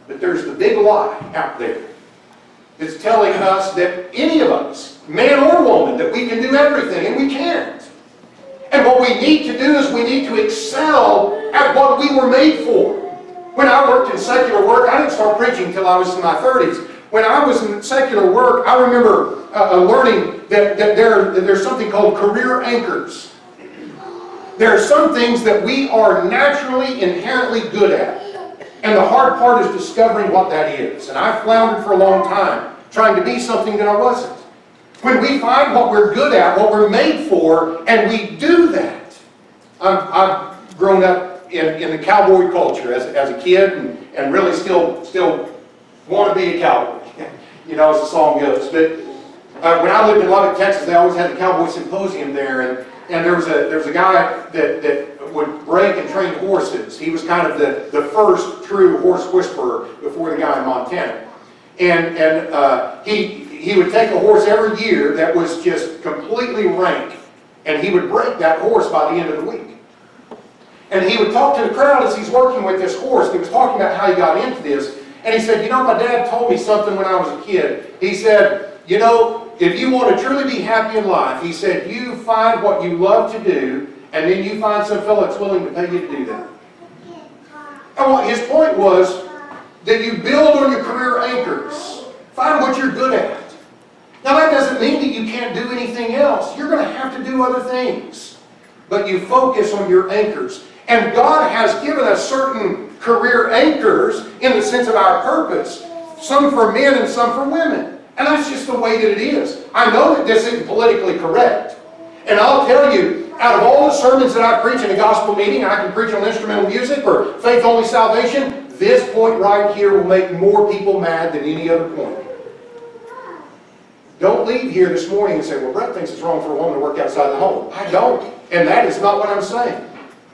But there's the big lie out there that's telling us that any of us, man or woman, that we can do everything, and we can't. And what we need to do is we need to excel at what we were made for. When I worked in secular work, I didn't start preaching until I was in my 30s. When I was in secular work, I remember learning that there's something called career anchors. There are some things that we are naturally, inherently good at. And the hard part is discovering what that is. And I floundered for a long time trying to be something that I wasn't. When we find what we're good at, what we're made for, and we do that. I've grown up in the cowboy culture as a kid, and really still want to be a cowboy, you know, as the song goes. But when I lived in Lubbock, Texas, they always had the Cowboy Symposium there, and there was a guy that would break and train horses. He was kind of the first true horse whisperer before the guy in Montana. And he would take a horse every year that was just completely rank, and he would break that horse by the end of the week. And he would talk to the crowd as he's working with this horse. He was talking about how he got into this. And he said, you know, my dad told me something when I was a kid. He said, you know, if you want to truly be happy in life, he said, you find what you love to do, and then you find some fellow that's willing to pay you to do that. And what his point was that you build on your career anchors. Find what you're good at. Now that doesn't mean that you can't do anything else. You're going to have to do other things. But you focus on your anchors. And God has given us certain career anchors in the sense of our purpose. Some for men and some for women. And that's just the way that it is. I know that this isn't politically correct. And I'll tell you, out of all the sermons that I preach in a gospel meeting, I can preach on instrumental music or faith-only salvation, this point right here will make more people mad than any other point. Don't leave here this morning and say, well, Brett thinks it's wrong for a woman to work outside the home. I don't. And that is not what I'm saying.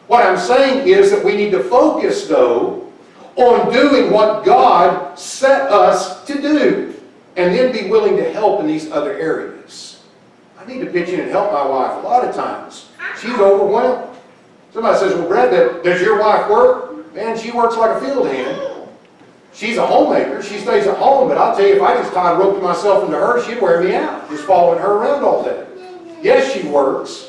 What I'm saying is that we need to focus, though, on doing what God set us to do. And then be willing to help in these other areas. I need to pitch in and help my wife a lot of times. She's overwhelmed. Somebody says, well, Brett, does your wife work? Man, she works like a field hand. She's a homemaker. She stays at home. But I'll tell you, if I just tied rope myself into her, she'd wear me out, just following her around all day. Yes, she works.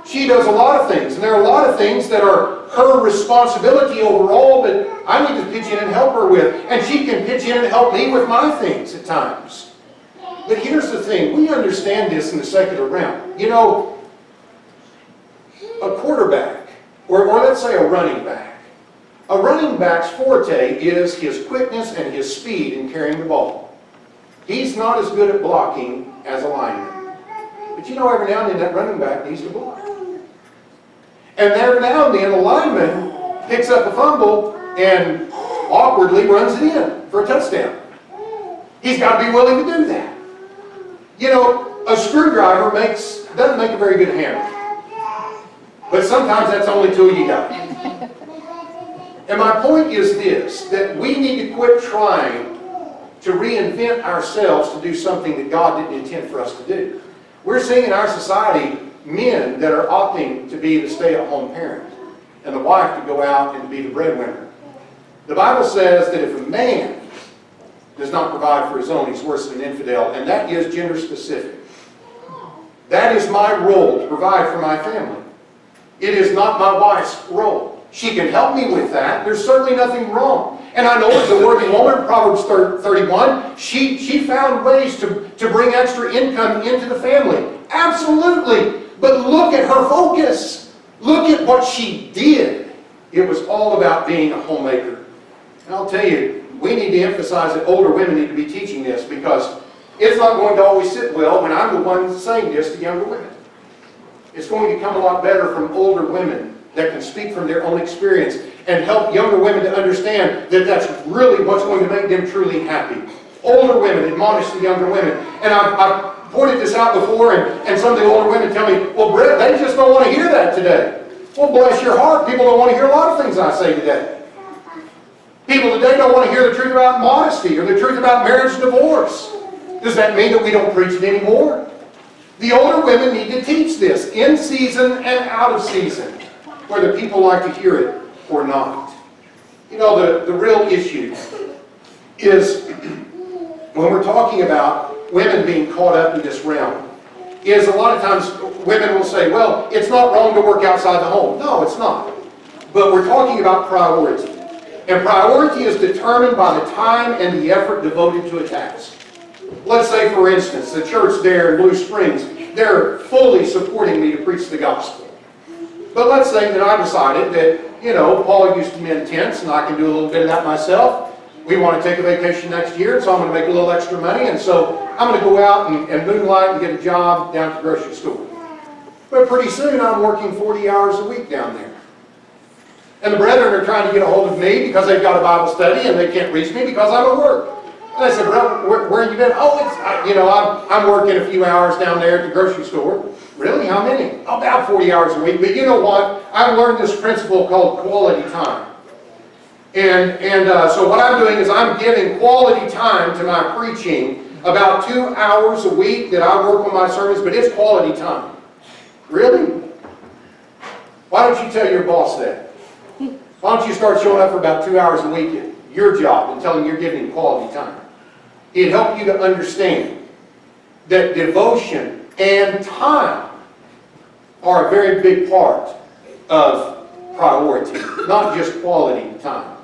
She does a lot of things. And there are a lot of things that are her responsibility overall, but I need to pitch in and help her with. And she can pitch in and help me with my things at times. But here's the thing. We understand this in the secular realm. You know, a quarterback, or let's say a running back. A running back's forte is his quickness and his speed in carrying the ball. He's not as good at blocking as a lineman. But you know, every now and then that running back needs to block. And every now and then a lineman picks up a fumble and awkwardly runs it in for a touchdown. He's got to be willing to do that. You know, a screwdriver doesn't make a very good hammer. But sometimes that's the only tool you got. And my point is this, that we need to quit trying to reinvent ourselves to do something that God didn't intend for us to do. We're seeing in our society men that are opting to be the stay-at-home parent. and the wife to go out and to be the breadwinner. The Bible says that if a man does not provide for his own, he's worse than an infidel, and that is gender specific. That is my role, to provide for my family. It is not my wife's role. She can help me with that. There's certainly nothing wrong. And I know as a working woman, Proverbs 31, she found ways to bring extra income into the family. Absolutely. But look at her focus. Look at what she did. It was all about being a homemaker. And I'll tell you, we need to emphasize that older women need to be teaching this, because it's not going to always sit well when I'm the one saying this to younger women. It's going to come a lot better from older women that can speak from their own experience and help younger women to understand that that's really what's going to make them truly happy. Older women admonish the younger women. And I've pointed this out before, and some of the older women tell me, well, Brett, they just don't want to hear that today. Well, bless your heart, people don't want to hear a lot of things I say today. People today don't want to hear the truth about modesty or the truth about marriage and divorce. Does that mean that we don't preach it anymore? The older women need to teach this in season and out of season, whether people like to hear it or not. You know, the real issue is, when we're talking about women being caught up in this realm, is a lot of times women will say, well, it's not wrong to work outside the home. No, it's not. But we're talking about priority. And priority is determined by the time and the effort devoted to a task. Let's say, for instance, the church there in Blue Springs, they're fully supporting me to preach the gospel. But let's say that I decided that, you know, Paul used to mend tents, and I can do a little bit of that myself. We want to take a vacation next year, so I'm going to make a little extra money, and so I'm going to go out and moonlight and get a job down at the grocery store. But pretty soon I'm working 40 hours a week down there. And the brethren are trying to get a hold of me because they've got a Bible study and they can't reach me because I'm at work. And I said, well, where have you been? Oh, I'm working a few hours down there at the grocery store. Really? How many? Oh, about 40 hours a week. But you know what? I've learned this principle called quality time. So what I'm doing is I'm giving quality time to my preaching, about 2 hours a week that I work on my sermons, but it's quality time. Really? Why don't you tell your boss that? Why don't you start showing up for about 2 hours a week at your job and tell him you're giving him quality time? It'd help you to understand that devotion and time are a very big part of priority, not just quality time.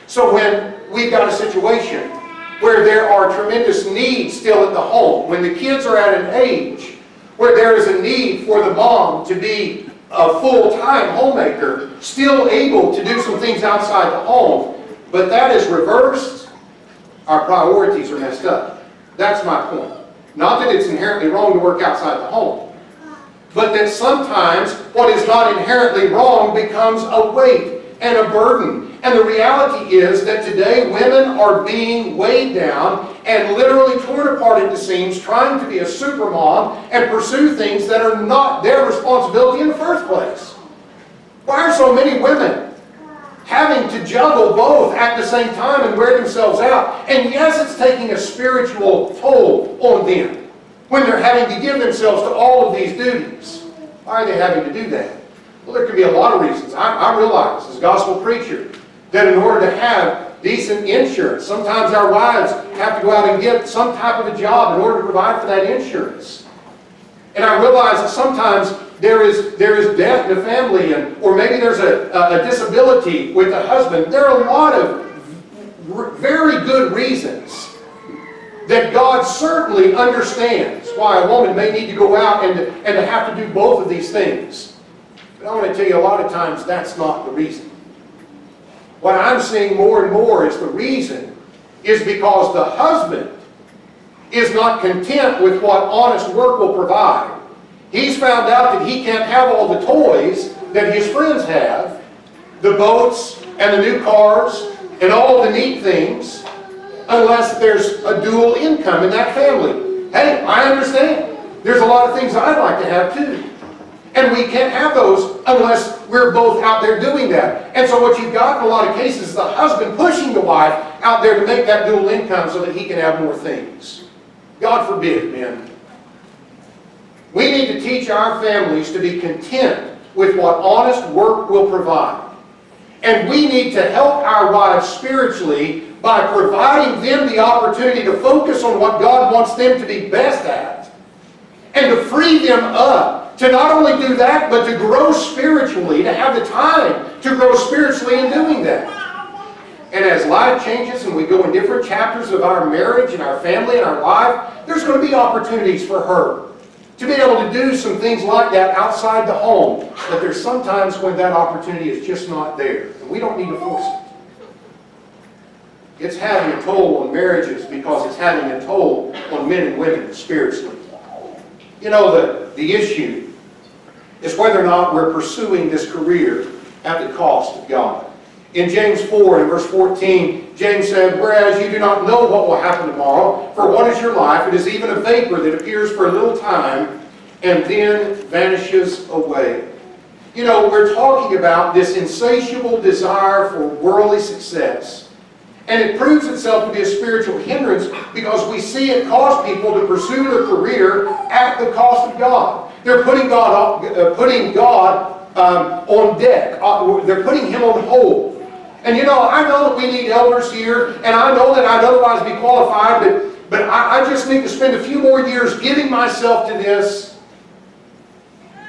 So when we've got a situation where there are tremendous needs still at the home, when the kids are at an age where there is a need for the mom to be a full-time homemaker, still able to do some things outside the home, but that is reversed, our priorities are messed up. That's my point. Not that it's inherently wrong to work outside the home, but that sometimes what is not inherently wrong becomes a weight and a burden. And the reality is that today women are being weighed down and literally torn apart at the seams, trying to be a super mom and pursue things that are not their responsibility in the first place. Why are so many women having to juggle both at the same time and wear themselves out? And yes, it's taking a spiritual toll on them when they're having to give themselves to all of these duties. Why are they having to do that? Well, there could be a lot of reasons. I realize, as a gospel preacher, that in order to have decent insurance, sometimes our wives have to go out and get some type of a job in order to provide for that insurance. And I realize that sometimes there is death in the family, or maybe there's a disability with the husband. There are a lot of very good reasons that God certainly understands why a woman may need to go out and to have to do both of these things. But I want to tell you, a lot of times that's not the reason. What I'm seeing more and more is the reason is because the husband is not content with what honest work will provide. He's found out that he can't have all the toys that his friends have, the boats and the new cars and all the neat things, unless there's a dual income in that family. Hey, I understand. There's a lot of things I'd like to have too. And we can't have those unless we're both out there doing that. And so what you've got in a lot of cases is the husband pushing the wife out there to make that dual income so that he can have more things. God forbid, men. We need to teach our families to be content with what honest work will provide. And we need to help our wives spiritually by providing them the opportunity to focus on what God wants them to be best at, and to free them up to not only do that, but to grow spiritually, to have the time to grow spiritually in doing that. And as life changes and we go in different chapters of our marriage and our family and our life, there's going to be opportunities for her to be able to do some things like that outside the home. But there's sometimes when that opportunity is just not there. And we don't need to force it. It's having a toll on marriages because it's having a toll on men and women spiritually. You know, the issue is whether or not we're pursuing this career at the cost of God. In James 4 and verse 14, James said, "Whereas you do not know what will happen tomorrow, for what is your life? It is even a vapor that appears for a little time and then vanishes away." You know, we're talking about this insatiable desire for worldly success. And it proves itself to be a spiritual hindrance because we see it cause people to pursue their career at the cost of God. They're putting God on deck. They're putting Him on hold. And you know, I know that we need elders here, and I know that I'd otherwise be qualified, but I just need to spend a few more years giving myself to this.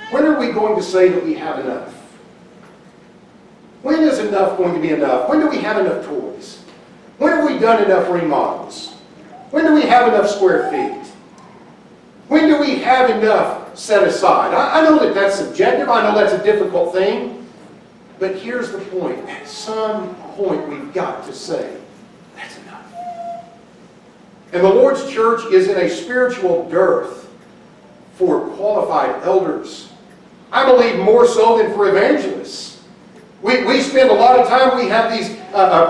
When are we going to say that we have enough? When is enough going to be enough? When do we have enough toys? When have we done enough remodels? When do we have enough square feet? When do we have enough set aside? I know that that's subjective. I know that's a difficult thing. But here's the point. At some point, we've got to say, that's enough. And the Lord's church is in a spiritual dearth for qualified elders. I believe more so than for evangelists. We spend a lot of time, we have these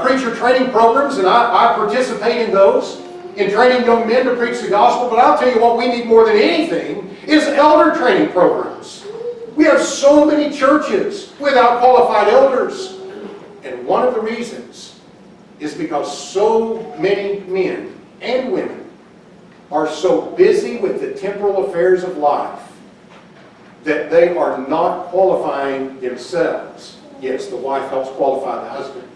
preacher training programs, and I participate in those, in training young men to preach the gospel. But I'll tell you what we need more than anything is elder training programs. We have so many churches without qualified elders. And one of the reasons is because so many men and women are so busy with the temporal affairs of life that they are not qualifying themselves. Yes, the wife helps qualify the husband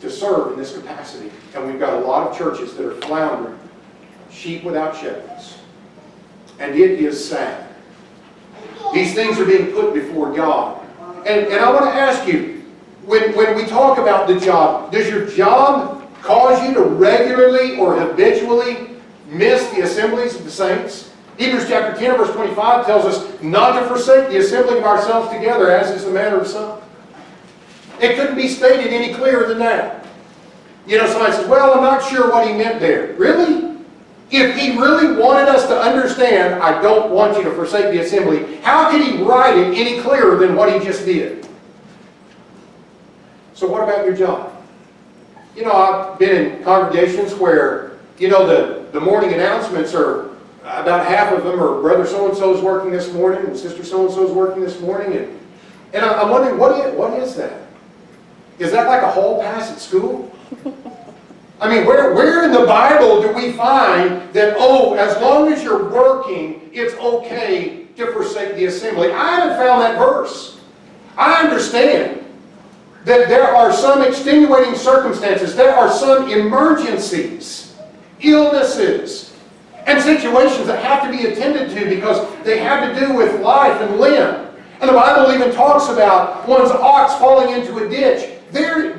to serve in this capacity. And we've got a lot of churches that are floundering, sheep without shepherds. And it is sad. These things are being put before God. And I want to ask you, when we talk about the job, does your job cause you to regularly or habitually miss the assemblies of the saints? Hebrews chapter 10 verse 25 tells us not to forsake the assembling of ourselves together, as is the manner of some. It couldn't be stated any clearer than that. You know, somebody says, well, I'm not sure what he meant there. Really? If he really wanted us to understand, I don't want you to forsake the assembly, how could he write it any clearer than what he just did? So what about your job? You know, I've been in congregations where, you know, the morning announcements are, about half of them are brother so-and-so is working this morning and sister so-and-so is working this morning. And I'm wondering, what is that? Is that like a hall pass at school? I mean, where in the Bible do we find that, oh, as long as you're working, it's okay to forsake the assembly? I haven't found that verse. I understand that there are some extenuating circumstances. There are some emergencies, illnesses, and situations that have to be attended to because they have to do with life and limb. And the Bible even talks about one's ox falling into a ditch.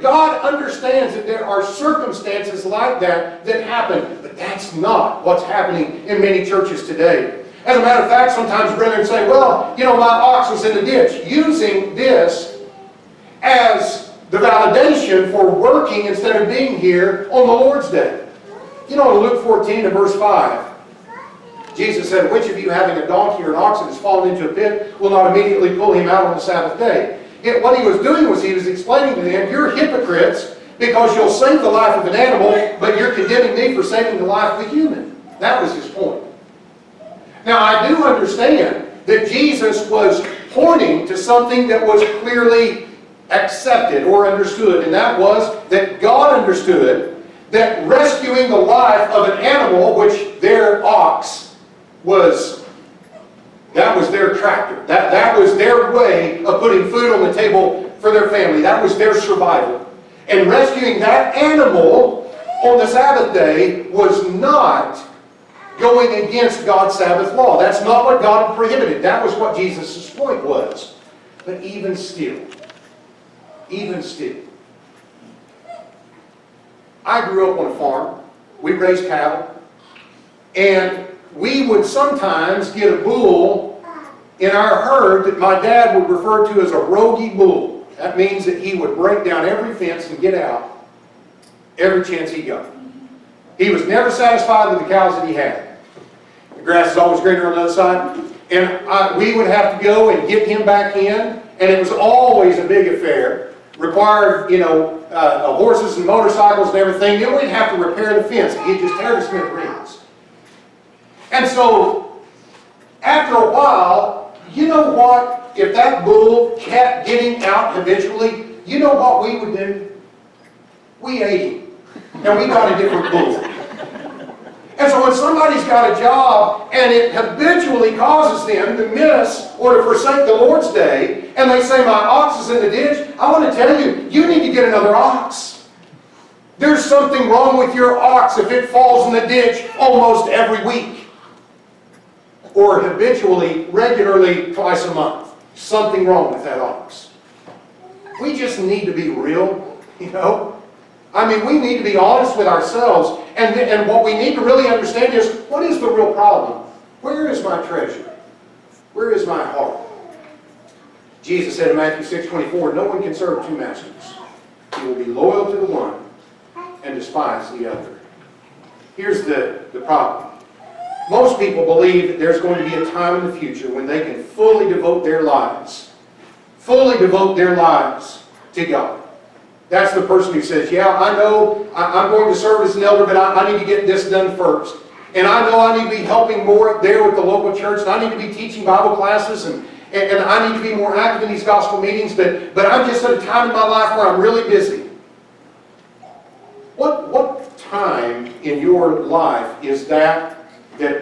God understands that there are circumstances like that happen, but that's not what's happening in many churches today. As a matter of fact, sometimes brethren say, well, you know, my ox was in the ditch, using this as the validation for working instead of being here on the Lord's Day. You know, in Luke 14 and verse 5, Jesus said, which of you having a donkey or an ox that has fallen into a pit will not immediately pull him out on the Sabbath day? What he was doing was he was explaining to them, you're hypocrites because you'll save the life of an animal, but you're condemning me for saving the life of a human. That was his point. Now, I do understand that Jesus was pointing to something that was clearly accepted or understood, and that was that God understood that rescuing the life of an animal, which their ox was That was their tractor. That was their way of putting food on the table for their family. That was their survival. And rescuing that animal on the Sabbath day was not going against God's Sabbath law. That's not what God prohibited. That was what Jesus' point was. But even still, I grew up on a farm. We raised cattle. And we would sometimes get a bull in our herd that my dad would refer to as a roguey bull. That means that he would break down every fence and get out every chance he got. He was never satisfied with the cows that he had. The grass is always greener on the other side. And we would have to go and get him back in. And it was always a big affair. Required, horses and motorcycles and everything. Then we'd have to repair the fence. He'd just tear to smithereens. And so, after a while, you know what? If that bull kept getting out habitually, you know what we would do? We ate him. And we got a different bull. And so when somebody's got a job and it habitually causes them to miss or to forsake the Lord's day, and they say, my ox is in the ditch, I want to tell you, you need to get another ox. There's something wrong with your ox if it falls in the ditch almost every week. Or habitually, regularly, twice a month. Something wrong with that ox. We just need to be real, I mean, we need to be honest with ourselves. And what we need to really understand is, what is the real problem? Where is my treasure? Where is my heart? Jesus said in Matthew 6:24, no one can serve two masters. He will be loyal to the one and despise the other. Here's the problem. Most people believe that there's going to be a time in the future when they can fully devote their lives to God. That's the person who says, yeah, I know I'm going to serve as an elder, but I need to get this done first. And I know I need to be helping more up there with the local church, and I need to be teaching Bible classes, and I need to be more active in these gospel meetings, but I'm just at a time in my life where I'm really busy. What time in your life is that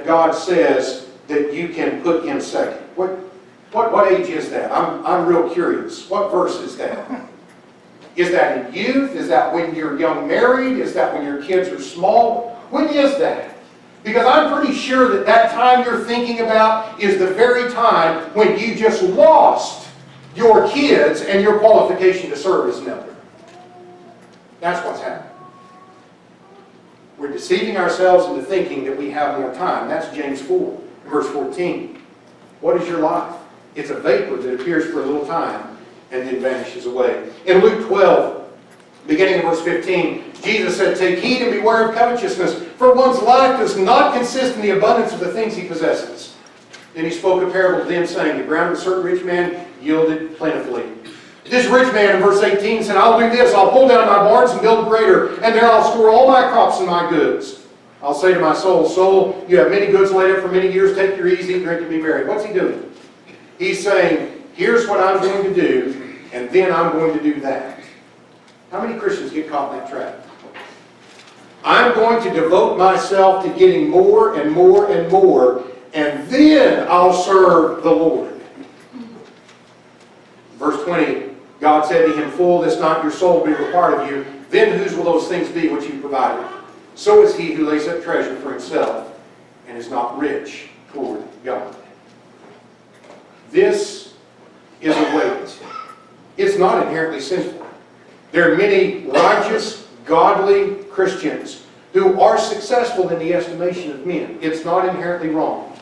God says that you can put Him second? What age is that? I'm real curious. What verse is that? Is that in youth? Is that when you're young married? Is that when your kids are small? When is that? Because I'm pretty sure that time you're thinking about is the very time when you just lost your kids and your qualification to serve as an elder. That's what's happening. We're deceiving ourselves into thinking that we have more time. That's James 4, verse 14. What is your life? It's a vapor that appears for a little time and then vanishes away. In Luke 12, beginning in verse 15, Jesus said, take heed and beware of covetousness, for one's life does not consist in the abundance of the things he possesses. Then he spoke a parable to them, saying, the ground of a certain rich man yielded plentifully. This rich man, in verse 18, said, I'll do this, I'll pull down my barns and build greater, and there I'll store all my crops and my goods. I'll say to my soul, soul, you have many goods laid up for many years, take your ease, eat, drink, and be merry. What's he doing? He's saying, here's what I'm going to do, and then I'm going to do that. How many Christians get caught in that trap? I'm going to devote myself to getting more and more and more, and then I'll serve the Lord. Verse 20, God said to him, fool, this night your soul will be required of you. Then whose will those things be which you provided? So is he who lays up treasure for himself and is not rich toward God. This is a weight. It's not inherently sinful. There are many righteous, godly Christians who are successful in the estimation of men. It's not inherently wrong.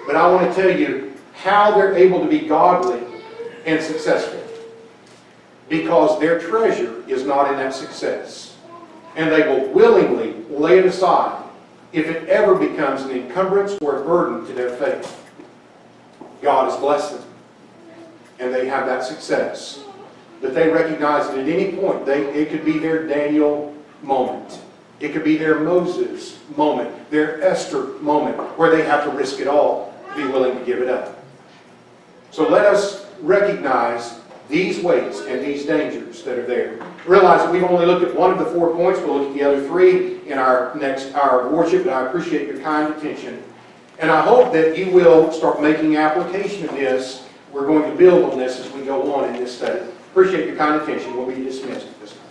But I want to tell you how they're able to be godly and successful. Because their treasure is not in that success. And they will willingly lay it aside if it ever becomes an encumbrance or a burden to their faith. God has blessed them. And they have that success. But they recognize that at any point, it could be their Daniel moment. It could be their Moses moment, their Esther moment, where they have to risk it all to be willing to give it up. So let us recognize these weights and these dangers that are there. Realize that we've only looked at one of the 4 points. We'll look at the other 3 in our next hour of worship, and I appreciate your kind attention. And I hope that you will start making application of this. We're going to build on this as we go on in this study. Appreciate your kind attention. We'll be dismissed at this time.